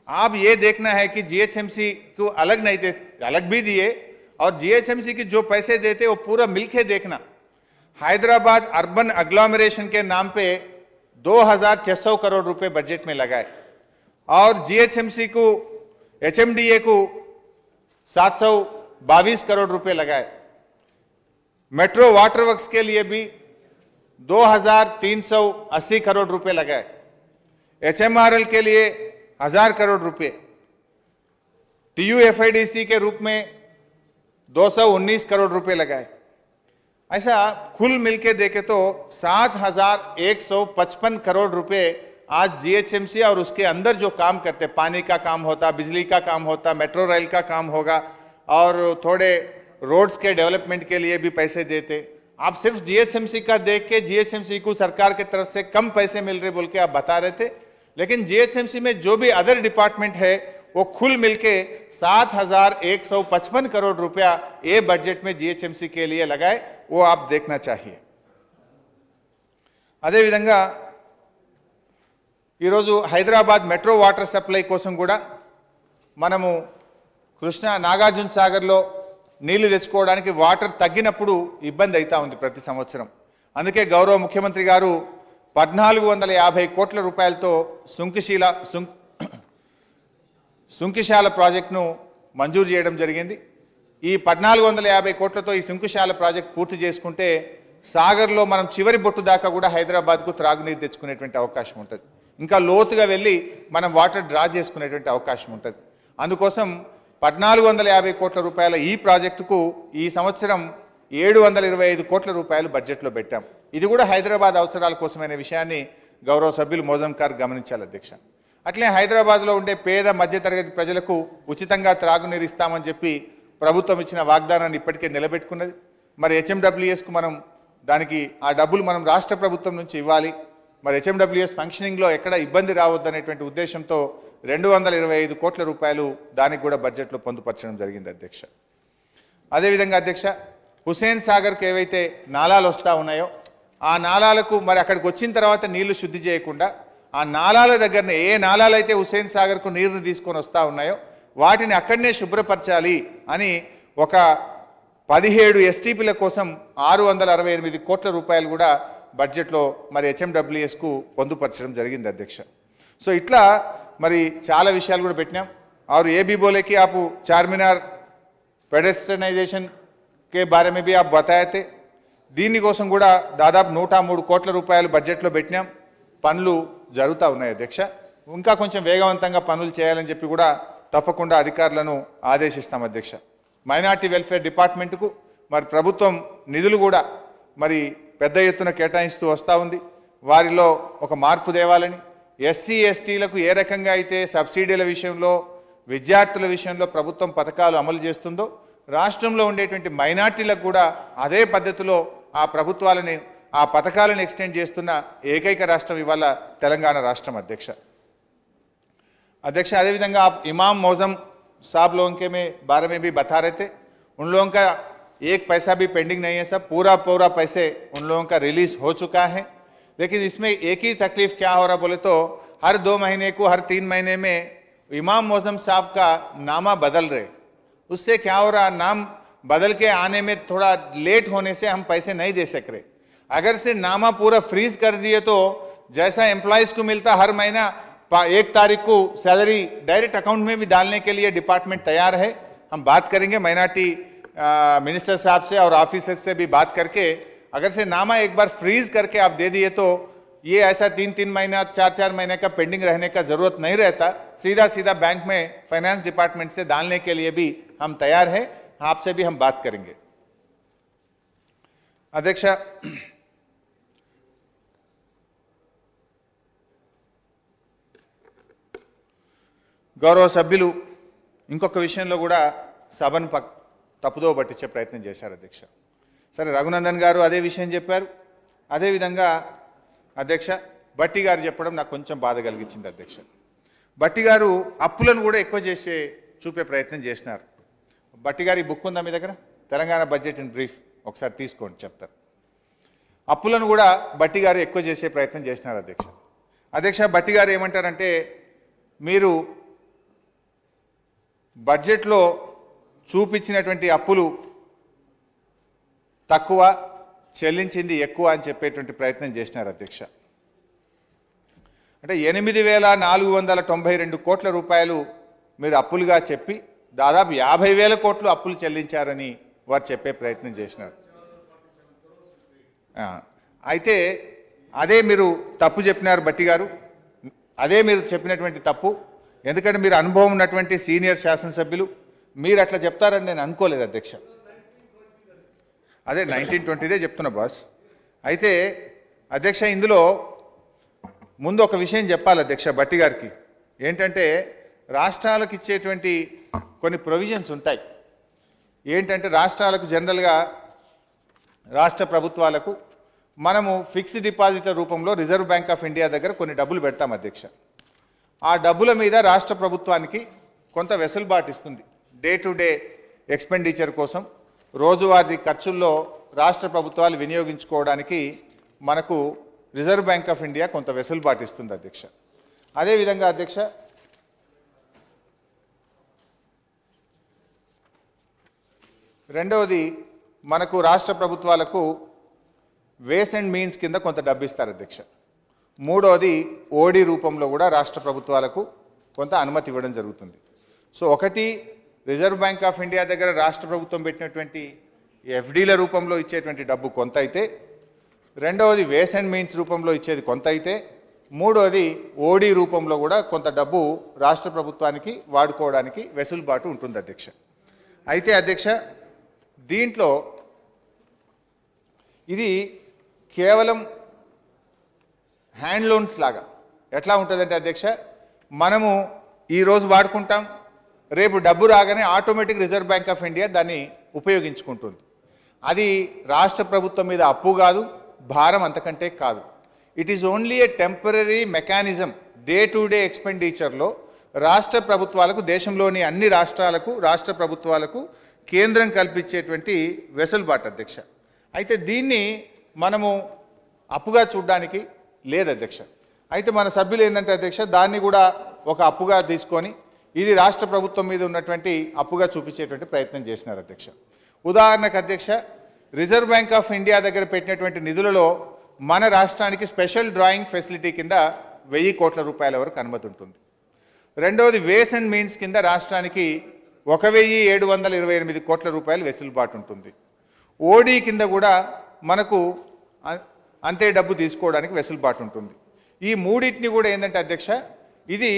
आप ये देखना है कि जीएचएमसी को अलग नहीं दे, अलग भी दिए और जीएचएमसी की जो पैसे देते वो पूरा मिलके देखना। हैदराबाद अर्बन अग्लोमरेशन के नाम पे 2600 करोड़ रुपए बजट में लगाए और जीएचएमसी को एचएमडीए को 722 करोड़ रुपए लगाए। मेट्रो वाटर वर्क्स के लिए भी 2380 करोड़ रुपए लगाए। एचएमआरएल के लिए 1000 करोड़ रुपए, टीयूएफआईडीसी के रूप में 219 करोड़ रुपए लगाए। ऐसा कुल मिलके देखे तो 7155 करोड़ रुपए आज जीएचएमसी और उसके अंदर जो काम करते, पानी का काम होता, बिजली का काम होता, मेट्रो रेल का काम होगा और थोड़े रोड्स के डेवलपमेंट के लिए भी पैसे देते। आप सिर्फ जीएचएमसी का देख के जीएचएमसी को सरकार की तरफ से कम पैसे मिल रहे बोल के आप बता रहे थे, लेकिन जीएचएमसी में जो भी अदर डिपार्टमेंट है वो कुल मिलके 7155 करोड़ रुपया ये बजट में जीएचएमसी के लिए लगाए, वो आप देखना चाहिए। అదే విధంగా ఈరోజు హైదరాబాద్ మెట్రో వాటర్ సప్లై కోసం కూడా మనము కృష్ణా నాగార్జున సాగర్లో నీళ్లు తెచ్చుకోవడానికి వాటర్ తగ్గినప్పుడు ఇబ్బంది అవుతా ఉంది ప్రతి సంవత్సరం. అందుకే గౌరవ ముఖ్యమంత్రి గారు 1450 కోట్ల రూపాయలతో సుంకిశాల ప్రాజెక్టును మంజూరు చేయడం జరిగింది. ఈ 1450 కోట్లతో ఈ సుంకిశాల ప్రాజెక్ట్ పూర్తి చేసుకుంటే సాగర్లో మనం చివరి బొట్టు దాకా కూడా హైదరాబాద్కు త్రాగునీరు తెచ్చుకునేటువంటి అవకాశం ఉంటుంది. ఇంకా లోతుగా వెళ్ళి మనం వాటర్ డ్రా చేసుకునేటువంటి అవకాశం ఉంటుంది. అందుకోసం 1450 కోట్ల రూపాయల ఈ ప్రాజెక్టుకు ఈ సంవత్సరం 725 కోట్ల రూపాయలు బడ్జెట్లో పెట్టాం. ఇది కూడా హైదరాబాద్ అవసరాల కోసమైన విషయాన్ని గౌరవ సభ్యులు మోజం గారు గమనించాలి అధ్యక్ష. అట్లే హైదరాబాద్లో ఉండే పేద మధ్యతరగతి ప్రజలకు ఉచితంగా త్రాగునీరు ఇస్తామని చెప్పి ప్రభుత్వం ఇచ్చిన వాగ్దానాన్ని ఇప్పటికే నిలబెట్టుకున్నది. మరి హెచ్ఎండబ్ల్యూఎస్కు మనం దానికి ఆ డబ్బులు మనం రాష్ట్ర ప్రభుత్వం నుంచి ఇవ్వాలి. మరి హెచ్ఎండబ్ల్యూఎస్ ఫంక్షనింగ్లో ఎక్కడ ఇబ్బంది రావద్దనేటువంటి ఉద్దేశంతో 225 కోట్ల రూపాయలు దానికి కూడా బడ్జెట్లో పొందుపరచడం జరిగింది అధ్యక్ష. అదేవిధంగా అధ్యక్ష, హుసేన్ సాగర్కి ఏవైతే నాలాలు వస్తూ ఉన్నాయో ఆ నాలాలకు మరి అక్కడికి వచ్చిన తర్వాత నీళ్లు శుద్ధి చేయకుండా ఆ నాలాల దగ్గరనే ఏ నాలాలైతే హుసేన్ సాగర్కు నీరుని తీసుకొని వస్తూ ఉన్నాయో వాటిని అక్కడనే శుభ్రపరచాలి అని ఒక 17 ఎస్టీపీల కోసం 668 కోట్ల రూపాయలు కూడా బడ్జెట్లో మరి హెచ్ఎండబ్ల్యూఎస్కు పొందుపరచడం జరిగింది అధ్యక్ష. సో ఇట్లా మరి చాలా విషయాలు కూడా పెట్టినాం. और ये भी बोले कि आप चारमीनार पेडेस्ट्रनाइजेशन के बारे में भी आप बताए थे. దీనికోసం కూడా దాదాపు 103 కోట్ల రూపాయలు బడ్జెట్లో పెట్టినాం. పనులు జరుగుతూ ఉన్నాయి అధ్యక్ష. ఇంకా కొంచెం వేగవంతంగా పనులు చేయాలని చెప్పి కూడా తప్పకుండా అధికారులను ఆదేశిస్తాం అధ్యక్ష. మైనార్టీ వెల్ఫేర్ డిపార్ట్మెంట్కు మరి ప్రభుత్వం నిధులు కూడా మరి పెద్ద ఎత్తున కేటాయిస్తూ వస్తూ ఉంది. వారిలో ఒక మార్పు తేవాలని, ఎస్సీ ఎస్టీలకు ఏ రకంగా అయితే సబ్సిడీల విషయంలో విద్యార్థుల విషయంలో ప్రభుత్వం పథకాలు అమలు చేస్తుందో రాష్ట్రంలో ఉండేటువంటి మైనార్టీలకు కూడా అదే పద్ధతిలో ఆ ప్రభుత్వాలని ఆ పథకాలను ఎక్స్టెండ్ చేస్తున్న ఏకైక రాష్ట్రం ఇవాళ తెలంగాణ రాష్ట్రం అధ్యక్ష. अध्यक्ष अदेविधंगा आप इमाम मौजम साहब लोगों के बारे में भी बता रहे थे. उन लोगों का एक पैसा भी पेंडिंग नहीं है, सब पूरा पैसे उन लोगों का रिलीज हो चुका है. लेकिन इसमें एक ही तकलीफ क्या हो रहा बोले तो हर 2 महीने को हर 3 महीने में इमाम मौजम साहब का नामा बदल रहे. उससे क्या हो रहा, नाम बदल के आने में थोड़ा लेट होने से हम पैसे नहीं दे सक रहे. अगर से नामा पूरा फ्रीज कर दिए तो जैसा एम्प्लॉयज़ को मिलता हर महीना 1 तारीख को सैलरी डायरेक्ट अकाउंट में भी डालने के लिए डिपार्टमेंट तैयार है. हम बात करेंगे माइनॉरिटी मिनिस्टर साहब से और ऑफिसर्स से भी बात करके अगर से नामा एक बार फ्रीज करके आप दे दिए तो ये ऐसा 3-3 महीना 4-4 महीने का पेंडिंग रहने का जरूरत नहीं रहता. सीधा बैंक में फाइनेंस डिपार्टमेंट से डालने के लिए भी हम तैयार है. आपसे भी हम बात करेंगे. अध्यक्ष గౌరవ సభ్యులు ఇంకొక విషయంలో కూడా సభను తప్పుదో పట్టించే ప్రయత్నం చేశారు అధ్యక్ష. సరే రఘునందన్ గారు అదే విషయం చెప్పారు. అదేవిధంగా అధ్యక్ష భట్టి గారు చెప్పడం నాకు కొంచెం బాధ కలిగించింది అధ్యక్ష. భట్టి గారు అప్పులను కూడా ఎక్కువ చేసే చూపే ప్రయత్నం చేసినారు. భట్టి గారి బుక్ ఉందా మీ దగ్గర, తెలంగాణ బడ్జెట్ ఇన్ బ్రీఫ్, ఒకసారి తీసుకోండి చెప్తారు. అప్పులను కూడా భట్టి గారు ఎక్కువ చేసే ప్రయత్నం చేసినారు అధ్యక్ష. భట్టి గారు ఏమంటారంటే మీరు బడ్జెట్లో చూపించినటువంటి అప్పులు తక్కువ, చెల్లించింది ఎక్కువ అని చెప్పేటువంటి ప్రయత్నం చేసినారు అధ్యక్ష. అంటే 8,492 కోట్ల రూపాయలు మీరు అప్పులుగా చెప్పి దాదాపు 50,000 కోట్లు అప్పులు చెల్లించారని వారు చెప్పే ప్రయత్నం చేసినారు. అయితే అదే మీరు తప్పు చెప్పినారు భట్టి గారు, అదే మీరు చెప్పినటువంటి తప్పు. ఎందుకంటే మీరు అనుభవం ఉన్నటువంటి సీనియర్ శాసనసభ్యులు, మీరు అట్లా చెప్తారని నేను అనుకోలేదు అధ్యక్ష. అదే 1920దే చెప్తున్నా బాస్. అయితే అధ్యక్ష, ఇందులో ముందు ఒక విషయం చెప్పాలి అధ్యక్ష భట్టి గారికి. ఏంటంటే రాష్ట్రాలకు ఇచ్చేటువంటి కొన్ని ప్రొవిజన్స్ ఉంటాయి. ఏంటంటే రాష్ట్రాలకు జనరల్గా రాష్ట్ర ప్రభుత్వాలకు మనము ఫిక్స్డ్ డిపాజిట్ల రూపంలో రిజర్వ్ బ్యాంక్ ఆఫ్ ఇండియా దగ్గర కొన్ని డబ్బులు పెడతాం అధ్యక్ష. ఆ డబ్బుల మీద రాష్ట్ర ప్రభుత్వానికి కొంత వెసులుబాటు ఇస్తుంది. డే టు డే ఎక్స్పెండిచర్ కోసం, రోజువారీ ఖర్చుల్లో రాష్ట్ర ప్రభుత్వాలు వినియోగించుకోవడానికి మనకు రిజర్వ్ బ్యాంక్ ఆఫ్ ఇండియా కొంత వెసులుబాటు ఇస్తుంది అధ్యక్ష. అదేవిధంగా అధ్యక్ష, రెండవది మనకు రాష్ట్ర ప్రభుత్వాలకు వేస్ అండ్ మీన్స్ కింద కొంత డబ్బు ఇస్తారు అధ్యక్ష. మూడవది ఓడి రూపంలో కూడా రాష్ట్ర ప్రభుత్వాలకు కొంత అనుమతి ఇవ్వడం జరుగుతుంది. సో ఒకటి రిజర్వ్ బ్యాంక్ ఆఫ్ ఇండియా దగ్గర రాష్ట్ర ప్రభుత్వం పెట్టినటువంటి ఎఫ్డీల రూపంలో ఇచ్చేటువంటి డబ్బు కొంత అయితే, రెండవది వేస్ అండ్ మీన్స్ రూపంలో ఇచ్చేది కొంత అయితే, మూడవది ఓడి రూపంలో కూడా కొంత డబ్బు రాష్ట్ర ప్రభుత్వానికి వాడుకోవడానికి వెసులుబాటు ఉంటుంది అధ్యక్ష. అయితే అధ్యక్ష, దీంట్లో ఇది కేవలం హ్యాండ్ లోన్స్ లాగా ఎట్లా ఉంటుందంటే అధ్యక్ష, మనము ఈరోజు వాడుకుంటాం, రేపు డబ్బు రాగానే automatic reserve Bank of India దాన్ని ఉపయోగించుకుంటుంది. అది రాష్ట్ర ప్రభుత్వం మీద అప్పు కాదు, భారం అంతకంటే కాదు. It is only a temporary mechanism. Day to day ఎక్స్పెండిచర్లో రాష్ట్ర ప్రభుత్వాలకు, దేశంలోని అన్ని రాష్ట్రాలకు, రాష్ట్ర ప్రభుత్వాలకు కేంద్రం కల్పించేటువంటి వెసులుబాటు అధ్యక్ష. అయితే దీన్ని మనము అప్పుగా చూడడానికి లేదు అధ్యక్ష. అయితే మన సభ్యులు ఏంటంటే అధ్యక్ష, దాన్ని కూడా ఒక అప్పుగా తీసుకొని ఇది రాష్ట్ర ప్రభుత్వం మీద ఉన్నటువంటి అప్పుగా చూపించేటువంటి ప్రయత్నం చేసినారు అధ్యక్ష. ఉదాహరణకు అధ్యక్ష, రిజర్వ్ బ్యాంక్ ఆఫ్ ఇండియా దగ్గర పెట్టినటువంటి నిధులలో మన రాష్ట్రానికి స్పెషల్ డ్రాయింగ్ ఫెసిలిటీ కింద 1000 కోట్ల రూపాయల వరకు అనుమతి ఉంటుంది. రెండవది వేస్ అండ్ మీన్స్ కింద రాష్ట్రానికి 1,728 కోట్ల రూపాయలు వెసులుబాటు ఉంటుంది. ఓడీ కింద కూడా మనకు అంతే డబ్బు తీసుకోవడానికి వెసులుబాటు ఉంటుంది. ఈ మూడింటిని కూడా ఏంటంటే అధ్యక్ష, ఇది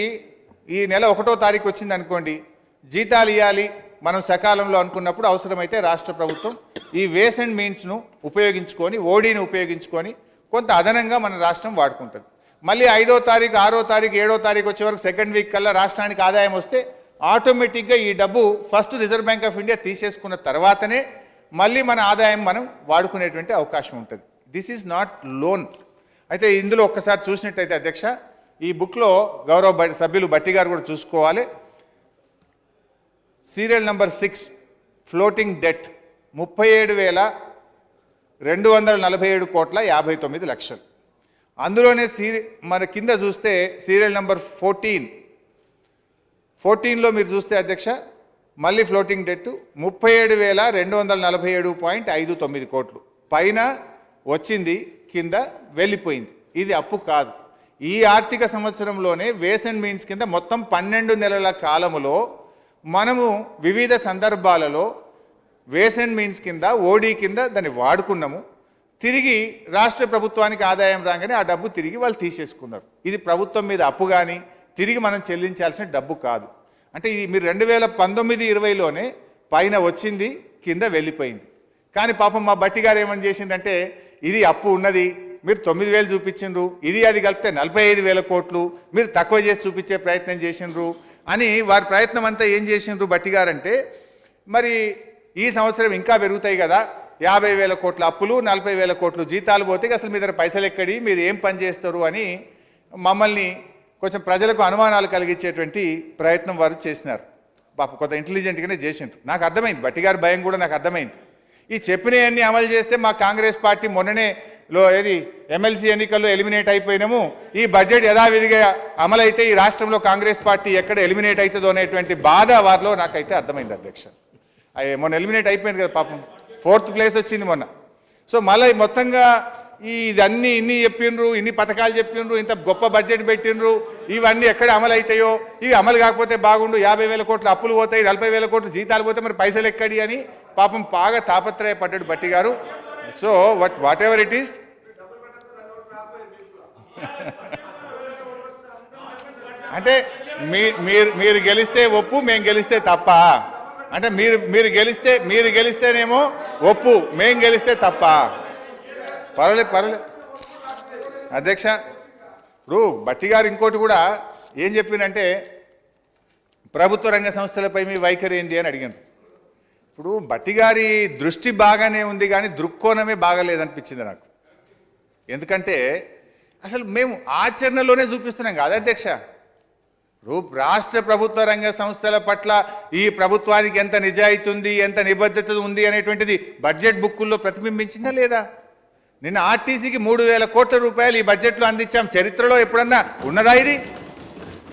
ఈ నెల 1వ తారీఖు వచ్చింది అనుకోండి, జీతాలు ఇవ్వాలి మనం సకాలంలో అనుకున్నప్పుడు అవసరమైతే రాష్ట్ర ప్రభుత్వం ఈ వేస్ అండ్ మీన్స్ను ఉపయోగించుకొని, ఓడీని ఉపయోగించుకొని కొంత అదనంగా మన రాష్ట్రం వాడుకుంటుంది. మళ్ళీ 5వ తారీఖు, 6వ తారీఖు, 7వ తారీఖు వచ్చే వరకు సెకండ్ వీక్ కల్లా రాష్ట్రానికి ఆదాయం వస్తే ఆటోమేటిక్గా ఈ డబ్బు first Reserve Bank of India తీసేసుకున్న తర్వాతనే మళ్ళీ మన ఆదాయం మనం వాడుకునేటువంటి అవకాశం ఉంటుంది. This is not loan. అయితే ఇందులో ఒక్కసారి చూసినట్టయితే అధ్యక్ష, ఈ బుక్లో గౌరవ సభ్యులు భట్టి గారు కూడా చూసుకోవాలి. సీరియల్ నంబర్ 6 ఫ్లోటింగ్ డెట్ 37,247 కోట్ల 59 లక్షలు. అందులోనే మన కింద చూస్తే సీరియల్ నంబర్ 14లో మీరు చూస్తే అధ్యక్ష, మళ్ళీ ఫ్లోటింగ్ డెట్ 37,247.59 కోట్లు. పైన వచ్చింది, కింద వెళ్ళిపోయింది. ఇది అప్పు కాదు. ఈ ఆర్థిక సంవత్సరంలోనే వేస్ అండ్ మీన్స్ కింద మొత్తం 12 నెలల కాలములో మనము వివిధ సందర్భాలలో వేస్ అండ్ మీన్స్ కింద, ఓడీ కింద దాన్ని వాడుకున్నాము. తిరిగి రాష్ట్ర ప్రభుత్వానికి ఆదాయం రాగానే ఆ డబ్బు తిరిగి వాళ్ళు తీసేసుకున్నారు. ఇది ప్రభుత్వం మీద అప్పు కానీ తిరిగి మనం చెల్లించాల్సిన డబ్బు కాదు. అంటే ఇది మీరు 2019-20లోనే పైన వచ్చింది, కింద వెళ్ళిపోయింది. కానీ పాపం మా భట్టి గారు ఏమని చేసిందంటే, ఇది అప్పు ఉన్నది, మీరు 9,000 చూపించిండ్రు, ఇది అది కలిపితే 45,000 కోట్లు, మీరు తక్కువ చేసి చూపించే ప్రయత్నం చేసిండ్రు అని వారి ప్రయత్నం అంతా ఏం చేసిండ్రు భట్టి గారంటే, మరి ఈ సంవత్సరం ఇంకా పెరుగుతాయి కదా, 50,000 కోట్ల అప్పులు, 40,000 కోట్లు జీతాలు పోతే అసలు మీ దగ్గర పైసలు ఎక్కడి, మీరు ఏం పని చేస్తారు అని మమ్మల్ని కొంచెం ప్రజలకు అనుమానాలు కలిగించేటువంటి ప్రయత్నం వారు చేసినారు. పాప కొంత ఇంటెలిజెంట్గానే చేసిండ్రు. నాకు అర్థమైంది, భట్టి గారి భయం కూడా నాకు అర్థమైంది. ఈ చెప్పినవన్నీ అమలు చేస్తే మా కాంగ్రెస్ పార్టీ మొన్ననే ఏది ఎమ్మెల్సీ ఎన్నికల్లో ఎలిమినేట్ అయిపోయినాము, ఈ బడ్జెట్ యథావిధిగా అమలైతే ఈ రాష్ట్రంలో కాంగ్రెస్ పార్టీ ఎక్కడ ఎలిమినేట్ అవుతుందో అనేటువంటి బాధ వారిలో నాకైతే అర్థమైంది అధ్యక్ష. మొన్న ఎలిమినేట్ అయిపోయింది కదా పాపం, 4th ప్లేస్ వచ్చింది మొన్న. సో మళ్ళీ మొత్తంగా ఇదన్నీ ఇన్ని చెప్పిండ్రు, ఇన్ని పథకాలు చెప్పిండ్రు, ఇంత గొప్ప బడ్జెట్ పెట్టిండ్రు, ఇవన్నీ ఎక్కడ అమలు అవుతాయో, ఇవి అమలు కాకపోతే బాగుండు, 50,000 కోట్ల అప్పులు పోతాయి, 40,000 కోట్ల జీతాలు పోతే మరి పైసలు ఎక్కడి అని పాపం బాగా తాపత్రయపడ్డాడు బట్టి గారు. So what ever it is, అంటే మీరు గెలిస్తే ఒప్పు, మేము గెలిస్తే తప్ప. అంటే మీరు గెలిస్తేనేమో ఒప్పు, మేము గెలిస్తే తప్ప. పర్వాలేదు అధ్యక్ష. ఇప్పుడు బట్టి గారు ఇంకోటి కూడా ఏం చెప్పిందంటే ప్రభుత్వ రంగ సంస్థలపై మీ వైఖరి ఏంది అని అడిగాను. ఇప్పుడు బట్టి గారి దృష్టి బాగానే ఉంది కానీ దృక్కోణమే బాగాలేదనిపించింది నాకు. ఎందుకంటే అసలు మేము ఆచరణలోనే చూపిస్తున్నాం కదా అధ్యక్ష. ఇప్పుడు రాష్ట్ర ప్రభుత్వ రంగ సంస్థల పట్ల ఈ ప్రభుత్వానికి ఎంత నిజాయితీ ఉంది, ఎంత నిబద్ధత ఉంది అనేటువంటిది బడ్జెట్ బుక్కుల్లో ప్రతిబింబించిందా లేదా? నిన్న ఆర్టీసీకి 3,000 కోట్ల రూపాయలు ఈ బడ్జెట్లో అందించాం. చరిత్రలో ఎప్పుడన్నా ఉన్నదా ఇది?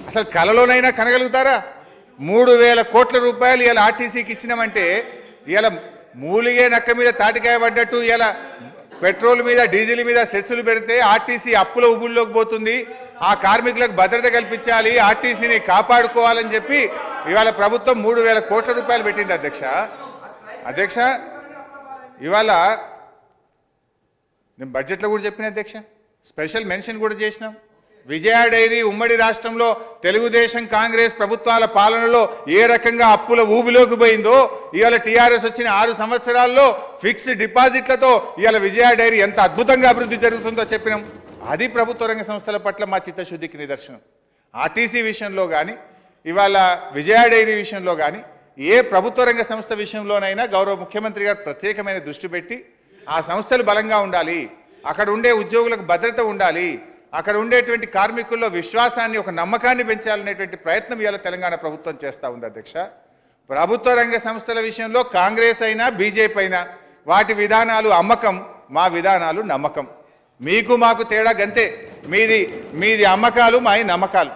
అసలు కలలోనైనా కనగలుగుతారా? 3,000 కోట్ల రూపాయలు ఇలా ఆర్టీసీకి ఇచ్చినామంటే ఇలా మూలిగే నక్క మీద తాటికాయ పడ్డట్టు ఇలా పెట్రోల్ మీద డీజిల్ మీద సెస్సులు పెడితే ఆర్టీసీ అప్పుల ఉబుల్లోకి పోతుంది. ఆ కార్మికులకు భద్రత కల్పించాలి, ఆర్టీసీని కాపాడుకోవాలని చెప్పి ఇవాళ ప్రభుత్వం 3,000 కోట్ల రూపాయలు పెట్టింది అధ్యక్ష. ఇవాళ నేను బడ్జెట్లో కూడా చెప్పిన అధ్యక్ష, స్పెషల్ మెన్షన్ కూడా చేసినాం. విజయ డైరీ ఉమ్మడి రాష్ట్రంలో తెలుగుదేశం కాంగ్రెస్ ప్రభుత్వాల పాలనలో ఏ రకంగా అప్పుల ఊబిలోకి పోయిందో, ఇవాళ టీఆర్ఎస్ వచ్చిన 6 సంవత్సరాల్లో ఫిక్స్డ్ డిపాజిట్లతో ఇవాళ విజయ డైరీ ఎంత అద్భుతంగా అభివృద్ధి జరుగుతుందో చెప్పినాం. అది ప్రభుత్వ రంగ సంస్థల పట్ల మా చిత్తశుద్ధికి నిదర్శనం. ఆర్టీసీ విషయంలో కానీ, ఇవాళ విజయ డైరీ విషయంలో కానీ, ఏ ప్రభుత్వ రంగ సంస్థ విషయంలోనైనా గౌరవ ముఖ్యమంత్రి గారు ప్రత్యేకమైన దృష్టి పెట్టి ఆ సంస్థలు బలంగా ఉండాలి, అక్కడ ఉండే ఉద్యోగులకు భద్రత ఉండాలి, అక్కడ ఉండేటువంటి కార్మికుల్లో విశ్వాసాన్ని, ఒక నమ్మకాన్ని పెంచాలనేటువంటి ప్రయత్నం ఇవాళ తెలంగాణ ప్రభుత్వం చేస్తూ ఉంది అధ్యక్ష. ప్రభుత్వ రంగ సంస్థల విషయంలో కాంగ్రెస్ అయినా బీజేపీ అయినా వాటి విధానాలు అమ్మకం, మా విధానాలు నమ్మకం. మీకు మాకు తేడా గంతే. మీది అమ్మకాలు, మాయి నమ్మకాలు.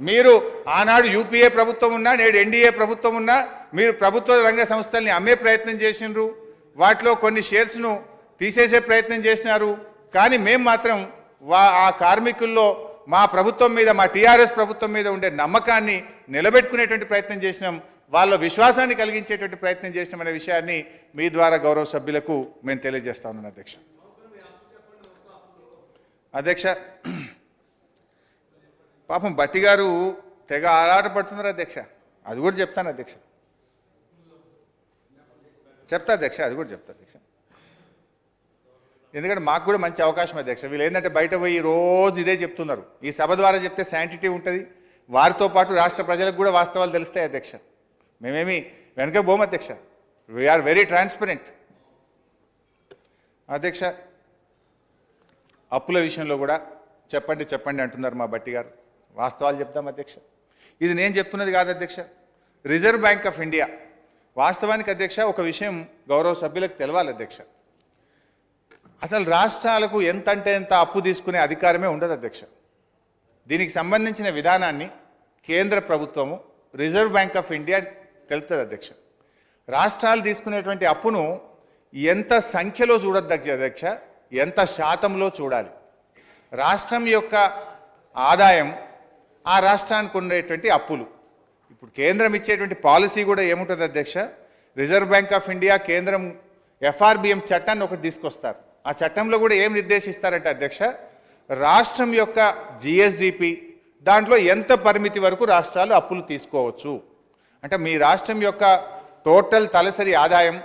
మీరు ఆనాడు యూపీఏ ప్రభుత్వం ఉన్నా, నేడు ఎన్డీఏ ప్రభుత్వం ఉన్నా, మీరు ప్రభుత్వ రంగ సంస్థల్ని అమ్మే ప్రయత్నం చేసినారు, వాటిలో కొన్ని షేర్స్ను తీసేసే ప్రయత్నం చేసినారు. కానీ మేము మాత్రం ఆ కార్మికుల్లో మా ప్రభుత్వం మీద, మా టీఆర్ఎస్ ప్రభుత్వం మీద ఉండే నమ్మకాన్ని నిలబెట్టుకునేటువంటి ప్రయత్నం చేసినాం, వాళ్ళ విశ్వాసాన్ని కలిగించేటువంటి ప్రయత్నం చేసినాం అనే విషయాన్ని మీ ద్వారా గౌరవ సభ్యులకు మేము తెలియజేస్తా ఉన్నాను అధ్యక్ష. పాపం బట్టి గారు తెగ ఆరాట పడుతున్నారు అధ్యక్ష. అది కూడా చెప్తాను అధ్యక్ష, అది కూడా చెప్తా అధ్యక్ష. ఎందుకంటే మాకు కూడా మంచి అవకాశం అధ్యక్ష. వీళ్ళు ఏంటంటే బయట పోయి రోజు ఇదే చెప్తున్నారు. ఈ సభ ద్వారా చెప్తే శాంటిటీ ఉంటుంది, వారితో పాటు రాష్ట్ర ప్రజలకు కూడా వాస్తవాలు తెలుస్తాయి అధ్యక్ష. మేమేమి వెనక పోము అధ్యక్ష. వీఆర్ వెరీ ట్రాన్స్పరెంట్ అధ్యక్ష. అప్పుల విషయంలో కూడా చెప్పండి అంటున్నారు మా బట్టి గారు. వాస్తవాలు చెప్తాం అధ్యక్ష. ఇది నేను చెప్తున్నది కాదు అధ్యక్ష, రిజర్వ్ బ్యాంక్ ఆఫ్ ఇండియా. వాస్తవానికి అధ్యక్ష ఒక విషయం గౌరవ సభ్యులకు తెలవాలి అధ్యక్ష. అసలు రాష్ట్రాలకు ఎంత అంటే ఎంత అప్పు తీసుకునే అధికారమే ఉండదు అధ్యక్ష. దీనికి సంబంధించిన విధానాన్ని కేంద్ర ప్రభుత్వము, రిజర్వ్ బ్యాంక్ ఆఫ్ ఇండియా తెలుపుతుంది అధ్యక్ష. రాష్ట్రాలు తీసుకునేటువంటి అప్పును ఎంత సంఖ్యలో చూడొద్దు అధ్యక్ష, ఎంత శాతంలో చూడాలి. రాష్ట్రం యొక్క ఆదాయం, ఆ రాష్ట్రానికి ఉండేటువంటి అప్పులు. ఇప్పుడు కేంద్రం ఇచ్చేటువంటి పాలసీ కూడా ఏముంటుంది అధ్యక్ష, రిజర్వ్ బ్యాంక్ ఆఫ్ ఇండియా కేంద్రం FRBM చట్టాన్ని ఒకటి తీసుకొస్తారు. ఆ చట్టంలో కూడా ఏం నిర్దేశిస్తారంటే అధ్యక్ష, రాష్ట్రం యొక్క GSDP దాంట్లో ఎంత పరిమితి వరకు రాష్ట్రాలు అప్పులు తీసుకోవచ్చు. అంటే మీ రాష్ట్రం యొక్క టోటల్ తలసరి ఆదాయం,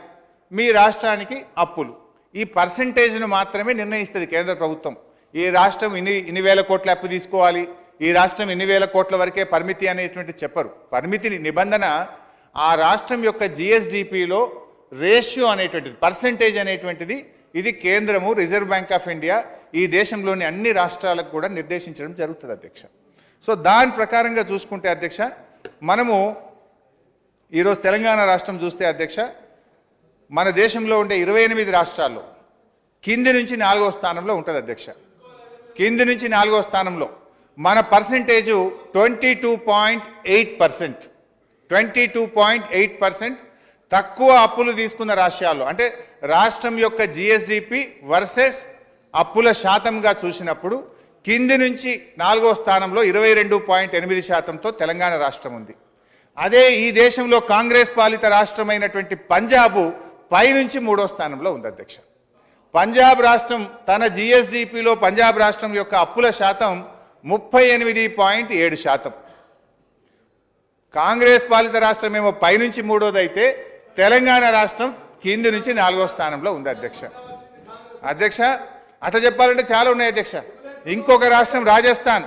మీ రాష్ట్రానికి అప్పులు, ఈ పర్సంటేజ్ను మాత్రమే నిర్ణయిస్తుంది కేంద్ర ప్రభుత్వం. ఈ రాష్ట్రం ఇన్ని వేల కోట్ల అప్పు తీసుకోవాలి, ఈ రాష్ట్రం ఇన్ని వేల కోట్ల వరకే పరిమితి అనేటువంటి చెప్పరు. పరిమితిని నిబంధన ఆ రాష్ట్రం యొక్క GSDPలో రేషియో అనేటువంటిది, పర్సంటేజ్ అనేటువంటిది, ఇది కేంద్రము, రిజర్వ్ బ్యాంక్ ఆఫ్ ఇండియా ఈ దేశంలోని అన్ని రాష్ట్రాలకు కూడా నిర్దేశించడం జరుగుతుంది అధ్యక్ష. సో దాని ప్రకారంగా చూసుకుంటే అధ్యక్ష, మనము ఈరోజు తెలంగాణ రాష్ట్రం చూస్తే అధ్యక్ష, మన దేశంలో ఉండే 28 రాష్ట్రాల్లో కింది నుంచి 4వ స్థానంలో ఉంటుంది అధ్యక్ష. కింది నుంచి 4వ స్థానంలో మన పర్సంటేజు 22.8%. 22.8% తక్కువ అప్పులు తీసుకున్న రాష్ట్రాల్లో, అంటే రాష్ట్రం యొక్క జిఎస్డిపి వర్సెస్ అప్పుల శాతంగా చూసినప్పుడు కింది నుంచి 4వ స్థానంలో 22.8%తో తెలంగాణ రాష్ట్రం ఉంది. అదే ఈ దేశంలో కాంగ్రెస్ పాలిత రాష్ట్రమైనటువంటి పంజాబ్ పైనుంచి 3వ స్థానంలో ఉంది అధ్యక్ష. పంజాబ్ రాష్ట్రం తన జిఎస్డిపిలో పంజాబ్ రాష్ట్రం యొక్క అప్పుల శాతం 38.7%. కాంగ్రెస్ పాలిత రాష్ట్రం ఏమో పైనుంచి 3వది అయితే తెలంగాణ రాష్ట్రం కింది నుంచి 4వ స్థానంలో ఉంది అధ్యక్ష. అట్లా చెప్పాలంటే చాలా ఉన్నాయి అధ్యక్ష. ఇంకొక రాష్ట్రం రాజస్థాన్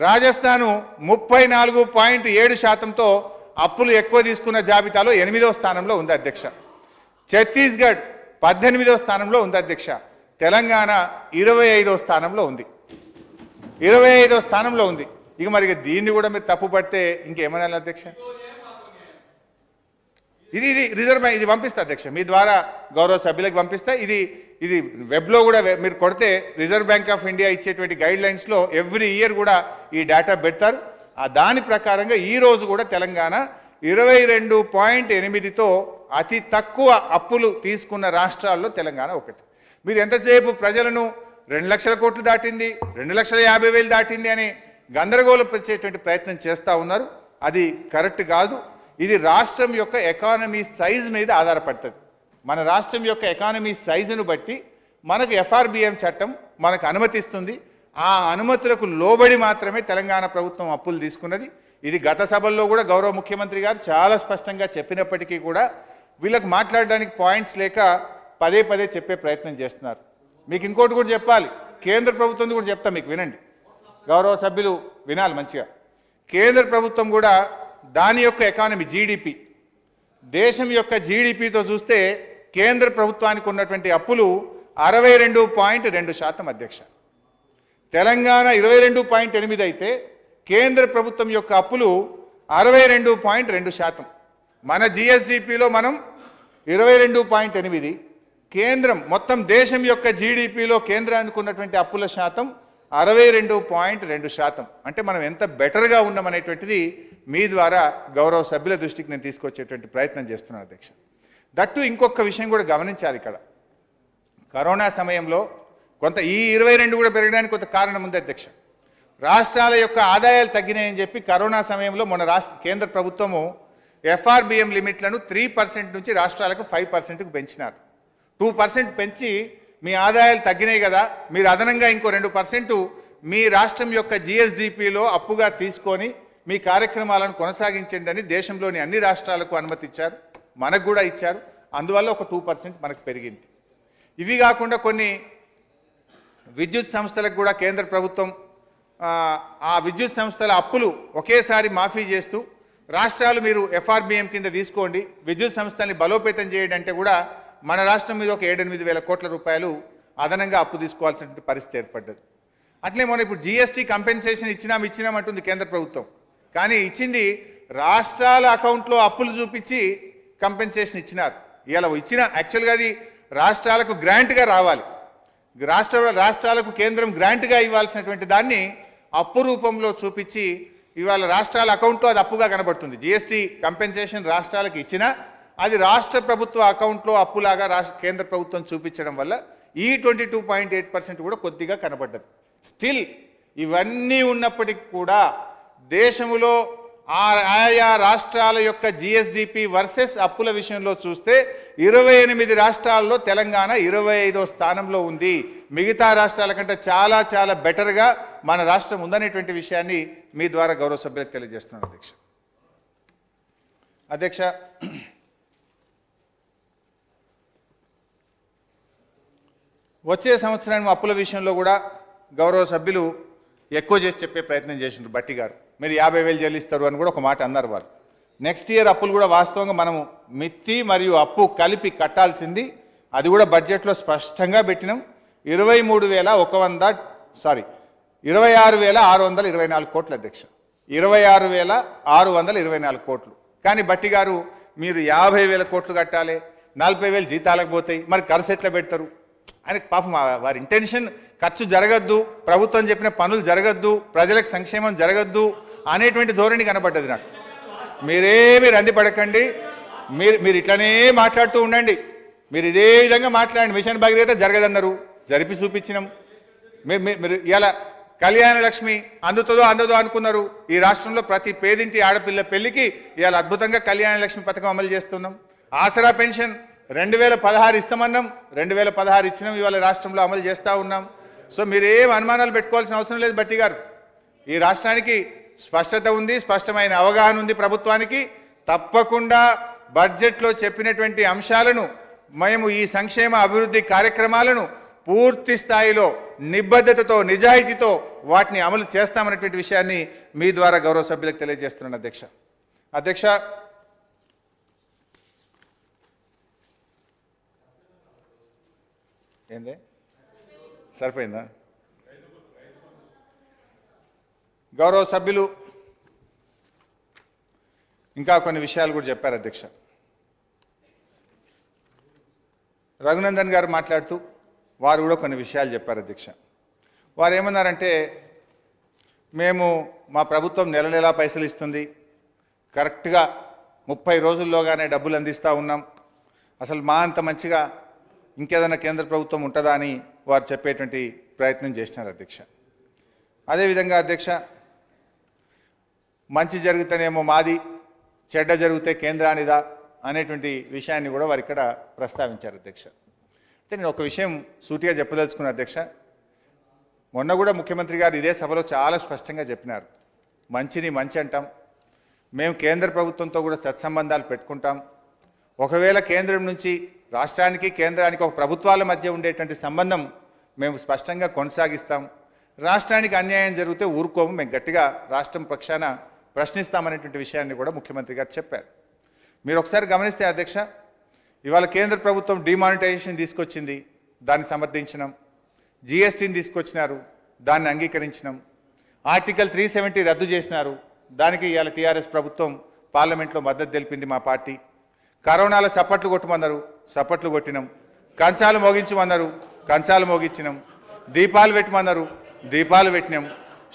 34.7%తో అప్పులు ఎక్కువ తీసుకున్న జాబితాలో 8వ స్థానంలో ఉంది అధ్యక్ష. ఛత్తీస్గఢ్ 18వ స్థానంలో ఉంది అధ్యక్ష. తెలంగాణ 25వ స్థానంలో ఉంది. 25వ స్థానంలో ఉంది. ఇక మరి దీన్ని కూడా మీరు తప్పు పడితే ఇంకేమనాలి అధ్యక్ష? ఇది రిజర్వ్ బ్యాంక్ ఇది పంపిస్తా అధ్యక్ష, మీ ద్వారా గౌరవ సభ్యులకు పంపిస్తా. ఇది వెబ్లో కూడా మీరు కొడితే రిజర్వ్ బ్యాంక్ ఆఫ్ ఇండియా ఇచ్చేటువంటి గైడ్ లైన్స్లో ఎవ్రీ ఇయర్ కూడా ఈ డేటా పెడతారు. దాని ప్రకారంగా ఈ రోజు కూడా తెలంగాణ 22.8తో అతి తక్కువ అప్పులు తీసుకున్న రాష్ట్రాల్లో తెలంగాణ ఒకటి. మీరు ఎంతసేపు ప్రజలను 2 లక్షల కోట్లు దాటింది, 2,50,000 దాటింది అని గందరగోళపరిచేటువంటి ప్రయత్నం చేస్తూ ఉన్నారు. అది కరెక్ట్ కాదు. ఇది రాష్ట్రం యొక్క ఎకానమీ సైజ్ మీద ఆధారపడుతుంది. మన రాష్ట్రం యొక్క ఎకానమీ సైజును బట్టి మనకు ఎఫ్ఆర్బిఎం చట్టం మనకు అనుమతిస్తుంది. ఆ అనుమతులకు లోబడి మాత్రమే తెలంగాణ ప్రభుత్వం అప్పులు తీసుకున్నది. ఇది గత సభల్లో కూడా గౌరవ ముఖ్యమంత్రి గారు చాలా స్పష్టంగా చెప్పినప్పటికీ కూడా వీళ్ళకి మాట్లాడడానికి పాయింట్స్ లేక పదే చెప్పే ప్రయత్నం చేస్తున్నారు. మీకు ఇంకోటి కూడా చెప్పాలి, కేంద్ర ప్రభుత్వం కూడా చెప్తా, మీకు వినండి, గౌరవ సభ్యులు వినాలి మంచిగా. కేంద్ర ప్రభుత్వం కూడా దాని యొక్క ఎకానమీ జీడిపి, దేశం యొక్క జీడిపితో చూస్తే కేంద్ర ప్రభుత్వానికి ఉన్నటువంటి అప్పులు 62.2% అధ్యక్ష. తెలంగాణ 22.8 అయితే కేంద్ర ప్రభుత్వం యొక్క అప్పులు 62.2%. మన జిఎస్డిపిలో మనం 22.8, కేంద్రం మొత్తం దేశం యొక్క జీడిపిలో కేంద్రానికి ఉన్నటువంటి అప్పుల శాతం 62.2%. అంటే మనం ఎంత బెటర్గా ఉన్నామనేటువంటిది మీ ద్వారా గౌరవ సభ్యుల దృష్టికి నేను తీసుకొచ్చేటువంటి ప్రయత్నం చేస్తున్నాను అధ్యక్ష. దట్టు ఇంకొక విషయం కూడా గమనించాలి. ఇక్కడ కరోనా సమయంలో కొంత ఈ 22 కూడా పెరగడానికి కొంత కారణం ఉంది అధ్యక్ష. రాష్ట్రాల యొక్క ఆదాయాలు తగ్గినాయని చెప్పి కరోనా సమయంలో మన కేంద్ర ప్రభుత్వము ఎఫ్ఆర్బిఎం లిమిట్లను 3% నుంచి రాష్ట్రాలకు 5%కు పెంచినారు. 2% పెంచి మీ ఆదాయాలు తగ్గినాయి కదా, మీరు అదనంగా ఇంకో 2% మీ రాష్ట్రం యొక్క జిఎస్డిపిలో అప్పుగా తీసుకొని మీ కార్యక్రమాలను కొనసాగించండి అని దేశంలోని అన్ని రాష్ట్రాలకు అనుమతి ఇచ్చారు, మనకు కూడా ఇచ్చారు. అందువల్ల ఒక 2% మనకు పెరిగింది. ఇవి కాకుండా కొన్ని విద్యుత్ సంస్థలకు కూడా కేంద్ర ప్రభుత్వం ఆ విద్యుత్ సంస్థల అప్పులు ఒకేసారి మాఫీ చేస్తూ రాష్ట్రాలు మీరు ఎఫ్ఆర్బిఎం కింద తీసుకోండి, విద్యుత్ సంస్థల్ని బలోపేతం చేయడంటే కూడా మన రాష్ట్రం మీద ఒక 7-8 వేల కోట్ల రూపాయలు అదనంగా అప్పు తీసుకోవాల్సిన పరిస్థితి ఏర్పడ్డది. అట్లే మనం ఇప్పుడు జిఎస్టీ కంపెన్సేషన్ ఇచ్చినామంటుంది కేంద్ర ప్రభుత్వం, కానీ ఇచ్చింది రాష్ట్రాల అకౌంట్లో అప్పులు చూపించి కంపెన్సేషన్ ఇచ్చినారు. ఇలా ఇచ్చిన యాక్చువల్గా అది రాష్ట్రాలకు గ్రాంట్గా రావాలి, రాష్ట్రాలకు కేంద్రం గ్రాంట్గా ఇవ్వాల్సినటువంటి దాన్ని అప్పు రూపంలో చూపించి ఇవాళ రాష్ట్రాల అకౌంట్లో అది అప్పుగా కనబడుతుంది. జిఎస్టీ కంపెన్సేషన్ రాష్ట్రాలకు ఇచ్చినా అది రాష్ట్ర ప్రభుత్వ అకౌంట్లో అప్పులాగా కేంద్ర ప్రభుత్వం చూపించడం వల్ల ఈ 22.8% కూడా కొద్దిగా కనబడ్డది. స్టిల్ ఇవన్నీ ఉన్నప్పటికీ కూడా దేశంలో ఆయా రాష్ట్రాల యొక్క జిఎస్డిపి వర్సెస్ అప్పుల విషయంలో చూస్తే 28 రాష్ట్రాల్లో తెలంగాణ 25వ స్థానంలో ఉంది. మిగతా రాష్ట్రాల కంటే చాలా చాలా బెటర్గా మన రాష్ట్రం ఉందనేటువంటి విషయాన్ని మీ ద్వారా గౌరవ సభ్యులకు తెలియజేస్తున్నాను అధ్యక్ష. వచ్చే సంవత్సరానికి అప్పుల విషయంలో కూడా గౌరవ సభ్యులు ఎక్కువ చేసి చెప్పే ప్రయత్నం చేసిండ్రు. బట్టి గారు మీరు 50,000 చెల్లిస్తారు అని కూడా ఒక మాట అన్నారు వాళ్ళు. నెక్స్ట్ ఇయర్ అప్పులు కూడా వాస్తవంగా మనము మిత్తి మరియు అప్పు కలిపి కట్టాల్సింది, అది కూడా బడ్జెట్లో స్పష్టంగా పెట్టినాం. 26,624 కోట్లు అధ్యక్ష, 26,624 కోట్లు. కానీ బట్టి గారు మీరు 50,000 కోట్లు కట్టాలి, 40,000 జీతాలకు పోతాయి, మరి ఖర్చు ఎట్లా పెడతారు ఆయన పాపం వారి ఇంటెన్షన్ ఖర్చు జరగద్దు, ప్రభుత్వం చెప్పిన పనులు జరగద్దు, ప్రజలకు సంక్షేమం జరగద్దు అనేటువంటి ధోరణి కనబడ్డది నాకు. మీరేమి రంది పడకండి, మీరు ఇట్లనే మాట్లాడుతూ ఉండండి. మీరు ఇదే విధంగా మాట్లాడండి. మిషన్ భగీరథ జరగదన్నారు, జరిపి చూపించినాం. మీరు ఇలా కళ్యాణ లక్ష్మి అందుతుందో అందదో అనుకున్నారు. ఈ రాష్ట్రంలో ప్రతి పేదింటి ఆడపిల్ల పెళ్లికి ఇవాళ అద్భుతంగా కళ్యాణ లక్ష్మి పథకం అమలు చేస్తున్నాం. ఆసరా పెన్షన్ 2016 ఇస్తామన్నాం, 2016 ఇచ్చినాం, ఇవాళ రాష్ట్రంలో అమలు చేస్తూ ఉన్నాం. సో మీరేం అనుమానాలు పెట్టుకోవాల్సిన అవసరం లేదు భట్టి గారు. ఈ రాష్ట్రానికి స్పష్టత ఉంది, స్పష్టమైన అవగాహన ఉంది ప్రభుత్వానికి. తప్పకుండా బడ్జెట్లో చెప్పినటువంటి అంశాలను మేము ఈ సంక్షేమ అభివృద్ధి కార్యక్రమాలను పూర్తి స్థాయిలో నిబద్ధతతో నిజాయితీతో వాటిని అమలు చేస్తామనేటువంటి విషయాన్ని మీ ద్వారా గౌరవ సభ్యులకు తెలియజేస్తున్నాను అధ్యక్ష. ఏందే సరిపోయిందా? గౌరవ సభ్యులు ఇంకా కొన్ని విషయాలు కూడా చెప్పారు అధ్యక్ష. రఘునందన్ గారు మాట్లాడుతూ వారు కూడా కొన్ని విషయాలు చెప్పారు అధ్యక్ష. వారు ఏమన్నారంటే, మా ప్రభుత్వం నెల నెలా పైసలు ఇస్తుంది, కరెక్ట్గా 30 రోజుల్లోగానే డబ్బులు అందిస్తూ ఉన్నాం, అసలు మా అంత మంచిగా ఇంకేదైనా కేంద్ర ప్రభుత్వం ఉంటుందా అని వారు చెప్పేటువంటి ప్రయత్నం చేసినారు అధ్యక్ష. అదేవిధంగా అధ్యక్ష, మంచి జరిగితేనేమో మాది, చెడ్డ జరిగితే కేంద్రానిదా అనేటువంటి విషయాన్ని కూడా వారు ఇక్కడ ప్రస్తావించారు అధ్యక్ష. అయితే నేను ఒక విషయం సూటిగా చెప్పదలుచుకున్నాను అధ్యక్ష. మొన్న కూడా ముఖ్యమంత్రి గారు ఇదే సభలో చాలా స్పష్టంగా చెప్పినారు, మంచిని మంచి అంటాం, మేము కేంద్ర ప్రభుత్వంతో కూడా సత్సంబంధాలు పెట్టుకుంటాం. ఒకవేళ కేంద్రం నుంచి రాష్ట్రానికి కేంద్రానికి ఒక ప్రభుత్వాల మధ్య ఉండేటువంటి సంబంధం మేము స్పష్టంగా కొనసాగిస్తాం. రాష్ట్రానికి అన్యాయం జరిగితే ఊరుకోము, మేము గట్టిగా రాష్ట్రం పక్షాన ప్రశ్నిస్తామనేటువంటి విషయాన్ని కూడా ముఖ్యమంత్రి గారు చెప్పారు. మీరు ఒకసారి గమనిస్తే అధ్యక్ష, ఇవాళ కేంద్ర ప్రభుత్వం డిమానిటైజేషన్ తీసుకొచ్చింది, దాన్ని సమర్థించినాం. జిఎస్టీని తీసుకొచ్చినారు, దాన్ని అంగీకరించినాం. ఆర్టికల్ 370 రద్దు చేసినారు, దానికి ఇవాళ టీఆర్ఎస్ ప్రభుత్వం పార్లమెంట్లో మద్దతు తెలిపింది మా పార్టీ. కరోనాలో చప్పట్లు కొట్టమన్నారు, చప్పట్లు కొట్టినాం. కంచాలు మోగించమన్నారు, కంచాలు మోగించినాం. దీపాలు పెట్టమన్నారు, దీపాలు పెట్టినాం.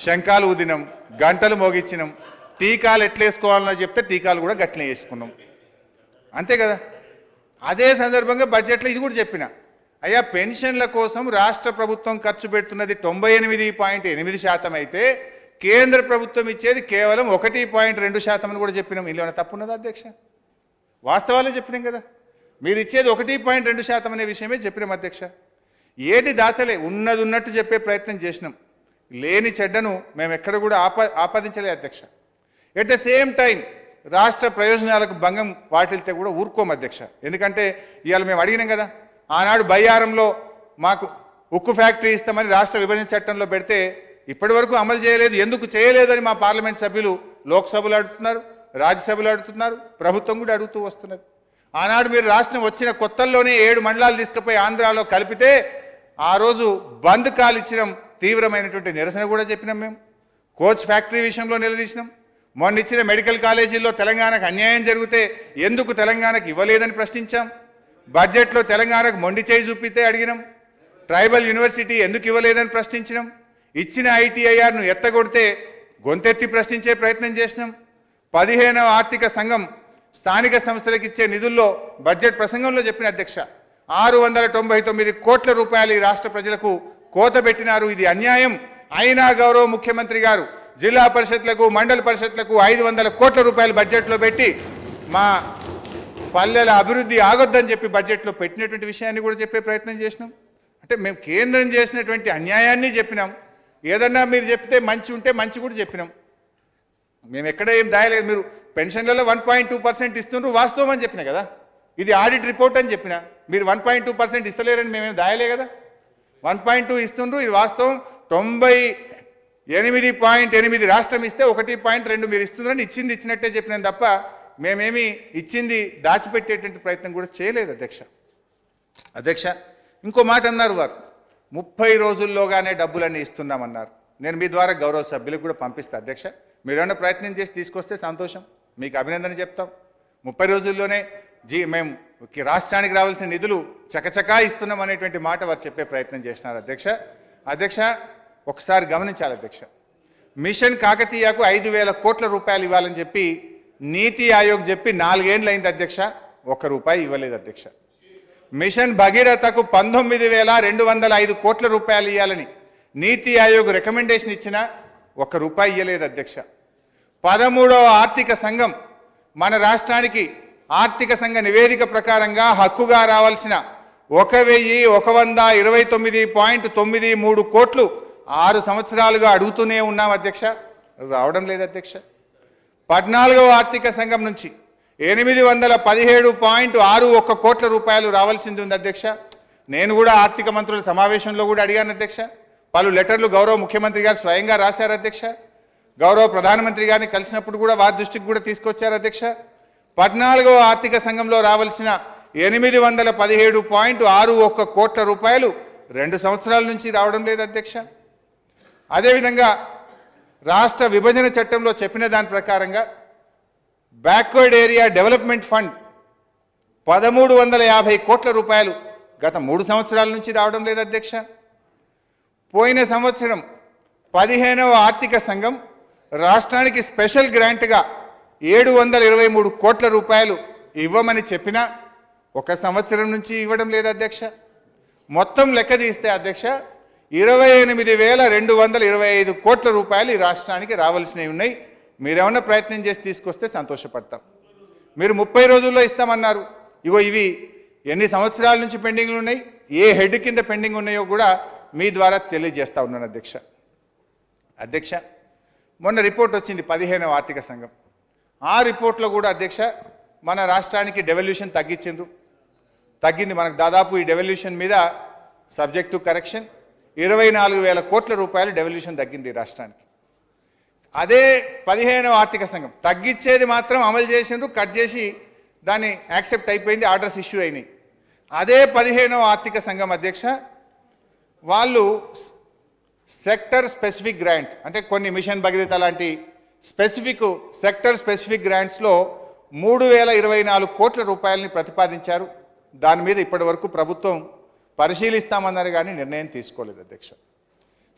శంఖాలు ఊదినాం, గంటలు మోగించినాం. టీకాలు ఎట్లేసుకోవాలని చెప్తే టీకాలు కూడా గట్లనే వేసుకున్నాం. అంతే కదా. అదే సందర్భంగా బడ్జెట్లో ఇది కూడా చెప్పిన, అయ్యా పెన్షన్ల కోసం రాష్ట్ర ప్రభుత్వం ఖర్చు పెడుతున్నది 98.8% అయితే కేంద్ర ప్రభుత్వం ఇచ్చేది కేవలం 1.2% అని కూడా చెప్పినాం. ఇందులో తప్పున్నదా అధ్యక్ష? వాస్తవాలే చెప్పినాం కదా. మీరు ఇచ్చేది 1.2% అనే విషయమే చెప్పినాం అధ్యక్ష. ఏది దాచలే, ఉన్నది ఉన్నట్టు చెప్పే ప్రయత్నం చేసినాం. లేని చెడ్డను మేము ఎక్కడ కూడా ఆపాదించలే అధ్యక్ష. ఎట్ ద సేమ్ టైం రాష్ట్ర ప్రయోజనాలకు భంగం వాటిల్తే కూడా ఊరుకోం అధ్యక్ష. ఎందుకంటే ఇవాళ మేము అడిగినాం కదా, ఆనాడు బయ్యారంలో మాకు ఉక్కు ఫ్యాక్టరీ ఇస్తామని రాష్ట్ర విభజన చట్టంలో పెడితే ఇప్పటి వరకు అమలు చేయలేదు, ఎందుకు చేయలేదని మా పార్లమెంట్ సభ్యులు లోక్సభలో అడుగుతున్నారు, రాజ్యసభలో అడుగుతున్నారు, ప్రభుత్వం కూడా అడుగుతూ వస్తున్నది. ఆనాడు మీరు రాష్ట్రం వచ్చిన కొత్తల్లోనే 7 మండలాలు తీసుకుపోయి ఆంధ్రాలో కలిపితే ఆ రోజు బంద్ కాల్ ఇచ్చినాం, తీవ్రమైనటువంటి నిరసన కూడా చెప్పినాం. మేము కోచ్ ఫ్యాక్టరీ విషయంలో నిలదీసినాం. మొన్న ఇచ్చిన మెడికల్ కాలేజీల్లో తెలంగాణకు అన్యాయం జరిగితే ఎందుకు తెలంగాణకు ఇవ్వలేదని ప్రశ్నించాం. బడ్జెట్లో తెలంగాణకు మొండి చేయి చూపితే అడిగినాం. ట్రైబల్ యూనివర్సిటీ ఎందుకు ఇవ్వలేదని ప్రశ్నించినాం. ఇచ్చిన ఐటీఐఆర్ను ఎత్తగొడితే గొంతెత్తి ప్రశ్నించే ప్రయత్నం చేసినాం. 15వ ఆర్థిక సంఘం స్థానిక సంస్థలకు ఇచ్చే నిధుల్లో బడ్జెట్ ప్రసంగంలో చెప్పిన అధ్యక్ష, 699 కోట్ల రూపాయలు ఈ రాష్ట్ర ప్రజలకు కోత పెట్టినారు, ఇది అన్యాయం. అయినా గౌరవ ముఖ్యమంత్రి గారు జిల్లా పరిషత్లకు మండల పరిషత్లకు 500 కోట్ల రూపాయలు బడ్జెట్లో పెట్టి మా పల్లెల అభివృద్ధి ఆగొద్దని చెప్పి బడ్జెట్లో పెట్టినటువంటి విషయాన్ని కూడా చెప్పే ప్రయత్నం చేసినాం. అంటే మేము కేంద్రం చేసినటువంటి అన్యాయాన్ని చెప్పినాం. ఏదన్నా మీరు చెప్తే మంచి ఉంటే మంచి కూడా చెప్పినాం. మేము ఎక్కడ ఏం దాయలేదు. మీరు పెన్షన్లలో 1.2% ఇస్తున్నారు, వాస్తవం అని చెప్పినా కదా. ఇది ఆడిట్ రిపోర్ట్ అని చెప్పిన, మీరు 1.2% ఇస్తలేరని మేమేం దాయలే కదా. 1.2 ఇస్తుండ్రు, ఇది వాస్తవం. 98.8 రాష్ట్రం ఇస్తే 1.2 మీరు ఇస్తున్నారని ఇచ్చింది ఇచ్చినట్టే చెప్పినాను తప్ప మేమేమి ఇచ్చింది దాచిపెట్టేటువంటి ప్రయత్నం కూడా చేయలేదు అధ్యక్ష. ఇంకో మాట అన్నారు వారు, 30 రోజుల్లోగానే డబ్బులన్నీ ఇస్తున్నామన్నారు. నేను మీ ద్వారా గౌరవ సభ్యులకు కూడా పంపిస్తా అధ్యక్ష. మీరేమన్నా ప్రయత్నం చేసి తీసుకొస్తే సంతోషం, మీకు అభినందన చెప్తాం. 30 రోజుల్లోనే మేము రాష్ట్రానికి రావాల్సిన నిధులు చకచకా ఇస్తున్నాం అనేటువంటి మాట వారు చెప్పే ప్రయత్నం చేసినారు అధ్యక్ష ఒకసారి గమనించాలి అధ్యక్ష. మిషన్ కాకతీయకు 5,000 కోట్ల రూపాయలు ఇవ్వాలని చెప్పి నీతి ఆయోగ్ చెప్పి 4 ఏళ్ళు అయింది అధ్యక్ష, ₹1 ఇవ్వలేదు అధ్యక్ష. మిషన్ భగీరథకు 19,205 కోట్ల రూపాయలు ఇవ్వాలని నీతి ఆయోగ్ రికమెండేషన్ ఇచ్చినా ₹1 ఇవ్వలేదు అధ్యక్ష. 13వ ఆర్థిక సంఘం మన రాష్ట్రానికి ఆర్థిక సంఘ నివేదిక ప్రకారంగా హక్కుగా రావాల్సిన 1,129.93 కోట్లు 6 సంవత్సరాలుగా అడుగుతూనే ఉన్నాం అధ్యక్ష, రావడం లేదు అధ్యక్ష. 14వ ఆర్థిక సంఘం నుంచి 817.61 కోట్ల రూపాయలు రావాల్సింది ఉంది అధ్యక్ష. నేను కూడా ఆర్థిక మంత్రుల సమావేశంలో కూడా అడిగాను అధ్యక్ష. పలు లెటర్లు గౌరవ ముఖ్యమంత్రి గారు స్వయంగా రాశారు అధ్యక్ష. గౌరవ ప్రధానమంత్రి గారిని కలిసినప్పుడు కూడా వారి దృష్టికి కూడా తీసుకొచ్చారు అధ్యక్ష. 14వ ఆర్థిక సంఘంలో రావాల్సిన 817.61 కోట్ల రూపాయలు 2 సంవత్సరాల నుంచి రావడం లేదు అధ్యక్ష. అదేవిధంగా రాష్ట్ర విభజన చట్టంలో చెప్పిన దాని ప్రకారంగా బ్యాక్వర్డ్ ఏరియా డెవలప్మెంట్ ఫండ్ 1,350 కోట్ల రూపాయలు గత 3 సంవత్సరాల నుంచి రావడం లేదు అధ్యక్ష. పోయిన సంవత్సరం 15వ ఆర్థిక సంఘం రాష్ట్రానికి స్పెషల్ గ్రాంట్గా 723 కోట్ల రూపాయలు ఇవ్వమని చెప్పినా 1 సంవత్సరం నుంచి ఇవ్వడం లేదు అధ్యక్ష. మొత్తం లెక్క తీస్తే అధ్యక్ష 28,225 కోట్ల రూపాయలు ఈ రాష్ట్రానికి రావాల్సినవి ఉన్నాయి. మీరేమన్నా ప్రయత్నం చేసి తీసుకొస్తే సంతోషపడతాం. మీరు 30 రోజుల్లో ఇస్తామన్నారు. ఇగో ఇవి ఎన్ని సంవత్సరాల నుంచి పెండింగ్లు ఉన్నాయి, ఏ హెడ్ కింద పెండింగ్ ఉన్నాయో కూడా మీ ద్వారా తెలియజేస్తా ఉన్నాను అధ్యక్ష. మొన్న రిపోర్ట్ వచ్చింది 15వ ఆర్థిక సంఘం. ఆ రిపోర్ట్లో కూడా అధ్యక్ష మన రాష్ట్రానికి డెవల్యూషన్ తగ్గింది. మనకు దాదాపు ఈ డెవల్యూషన్ మీద సబ్జెక్ట్ టు కరెక్షన్ 24,000 కోట్ల రూపాయలు డెవల్యూషన్ తగ్గింది రాష్ట్రానికి. అదే 15వ ఆర్థిక సంఘం తగ్గించేది మాత్రం అమలు చేసిండ్రు, కట్ చేసి దాన్ని యాక్సెప్ట్ అయిపోయింది, ఆర్డర్స్ ఇష్యూ అయినాయి. అదే 15వ ఆర్థిక సంఘం అధ్యక్ష వాళ్ళు సెక్టర్ స్పెసిఫిక్ గ్రాంట్ అంటే కొన్ని మిషన్ భగీరథ లాంటి సెక్టర్ స్పెసిఫిక్ గ్రాంట్స్లో 3,024 కోట్ల రూపాయలని ప్రతిపాదించారు. దాని మీద ఇప్పటి వరకు ప్రభుత్వం పరిశీలిస్తామన్నారు కానీ నిర్ణయం తీసుకోలేదు అధ్యక్ష.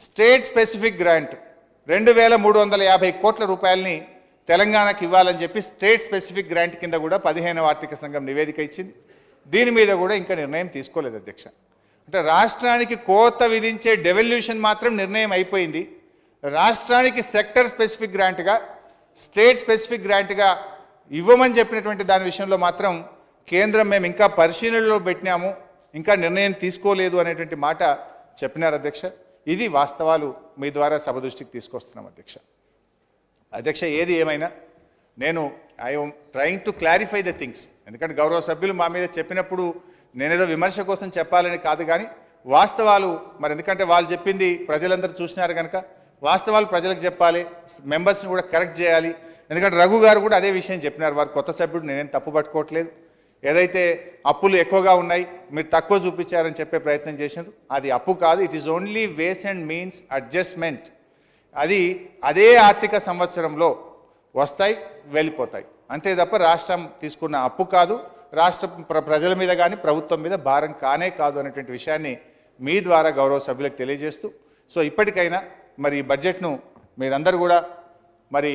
స్టేట్ స్పెసిఫిక్ గ్రాంట్ 2,350 కోట్ల రూపాయలని తెలంగాణకి ఇవ్వాలని చెప్పి స్టేట్ స్పెసిఫిక్ గ్రాంట్ కింద కూడా 15వ ఆర్థిక సంఘం నివేదిక ఇచ్చింది. దీని మీద కూడా ఇంకా నిర్ణయం తీసుకోలేదు అధ్యక్ష. అంటే రాష్ట్రానికి కోత విధించే డెవల్యూషన్ మాత్రం నిర్ణయం అయిపోయింది. రాష్ట్రానికి సెక్టర్ స్పెసిఫిక్ గ్రాంట్గా స్టేట్ స్పెసిఫిక్ గ్రాంట్గా ఇవ్వమని చెప్పినటువంటి దాని విషయంలో మాత్రం కేంద్రం మేము ఇంకా పరిశీలనలో పెట్టినాము, ఇంకా నిర్ణయం తీసుకోలేదు అనేటువంటి మాట చెప్పినారు అధ్యక్ష. ఇది వాస్తవాలు మీ ద్వారా సభ దృష్టికి తీసుకొస్తున్నాం అధ్యక్ష. ఏది ఏమైనా నేను I'm trying to clarify the things. ఎందుకంటే గౌరవ సభ్యులు మా మీద చెప్పినప్పుడు నేనేదో విమర్శ కోసం చెప్పాలని కాదు కానీ వాస్తవాలు మరి ఎందుకంటే వాళ్ళు చెప్పింది ప్రజలందరూ చూసినారు కనుక వాస్తవాలు ప్రజలకు చెప్పాలి, మెంబర్స్ని కూడా కరెక్ట్ చేయాలి. ఎందుకంటే రఘు గారు కూడా అదే విషయం చెప్పినారు. వారు కొత్త సభ్యుడు, నేనేం తప్పు పట్టుకోవట్లేదు. ఏదైతే అప్పులు ఎక్కువగా ఉన్నాయి మీరు తక్కువ చూపించారని చెప్పే ప్రయత్నం చేసినారు, అది అప్పు కాదు. It is only ways and means adjustment. అది అదే ఆర్థిక సంవత్సరంలో వస్తాయి వెళ్ళిపోతాయి అంతే తప్ప రాష్ట్రం తీసుకున్న అప్పు కాదు, రాష్ట్ర ప్రజల మీద కానీ ప్రభుత్వం మీద భారం కానే కాదు అనేటువంటి విషయాన్ని మీ ద్వారా గౌరవ సభ్యులకు తెలియజేస్తూ సో ఇప్పటికైనా మరి ఈ బడ్జెట్ను మీరందరూ కూడా మరి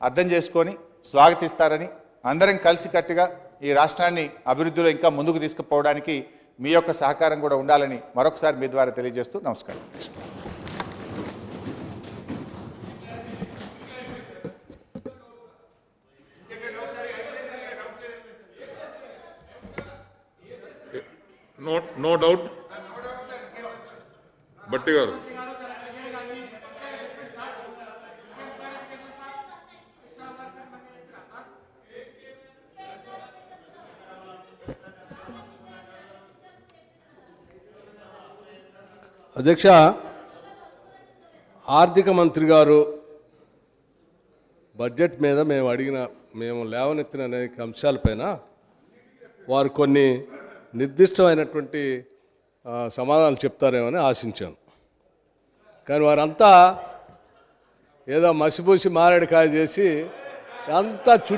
అర్థం చేసుకొని స్వాగతిస్తారని, అందరం కలిసికట్టుగా ఈ రాష్ట్రాన్ని అభివృద్ధిలో ఇంకా ముందుకు తీసుకుపోవడానికి మీ యొక్క సహకారం కూడా ఉండాలని మరొకసారి మీ ద్వారా తెలియజేస్తూ నమస్కారం. No doubt. Bhatti garu. అధ్యక్ష, ఆర్థిక మంత్రి గారు బడ్జెట్ మీద మేము లేవనెత్తిన అనేక అంశాలపైన వారు కొన్ని నిర్దిష్టమైనటువంటి సమాధానాలు చెప్తారేమని ఆశించాను. కానీ వారంతా ఏదో మసిపూసి మారేడుకాయ చేసి అంతా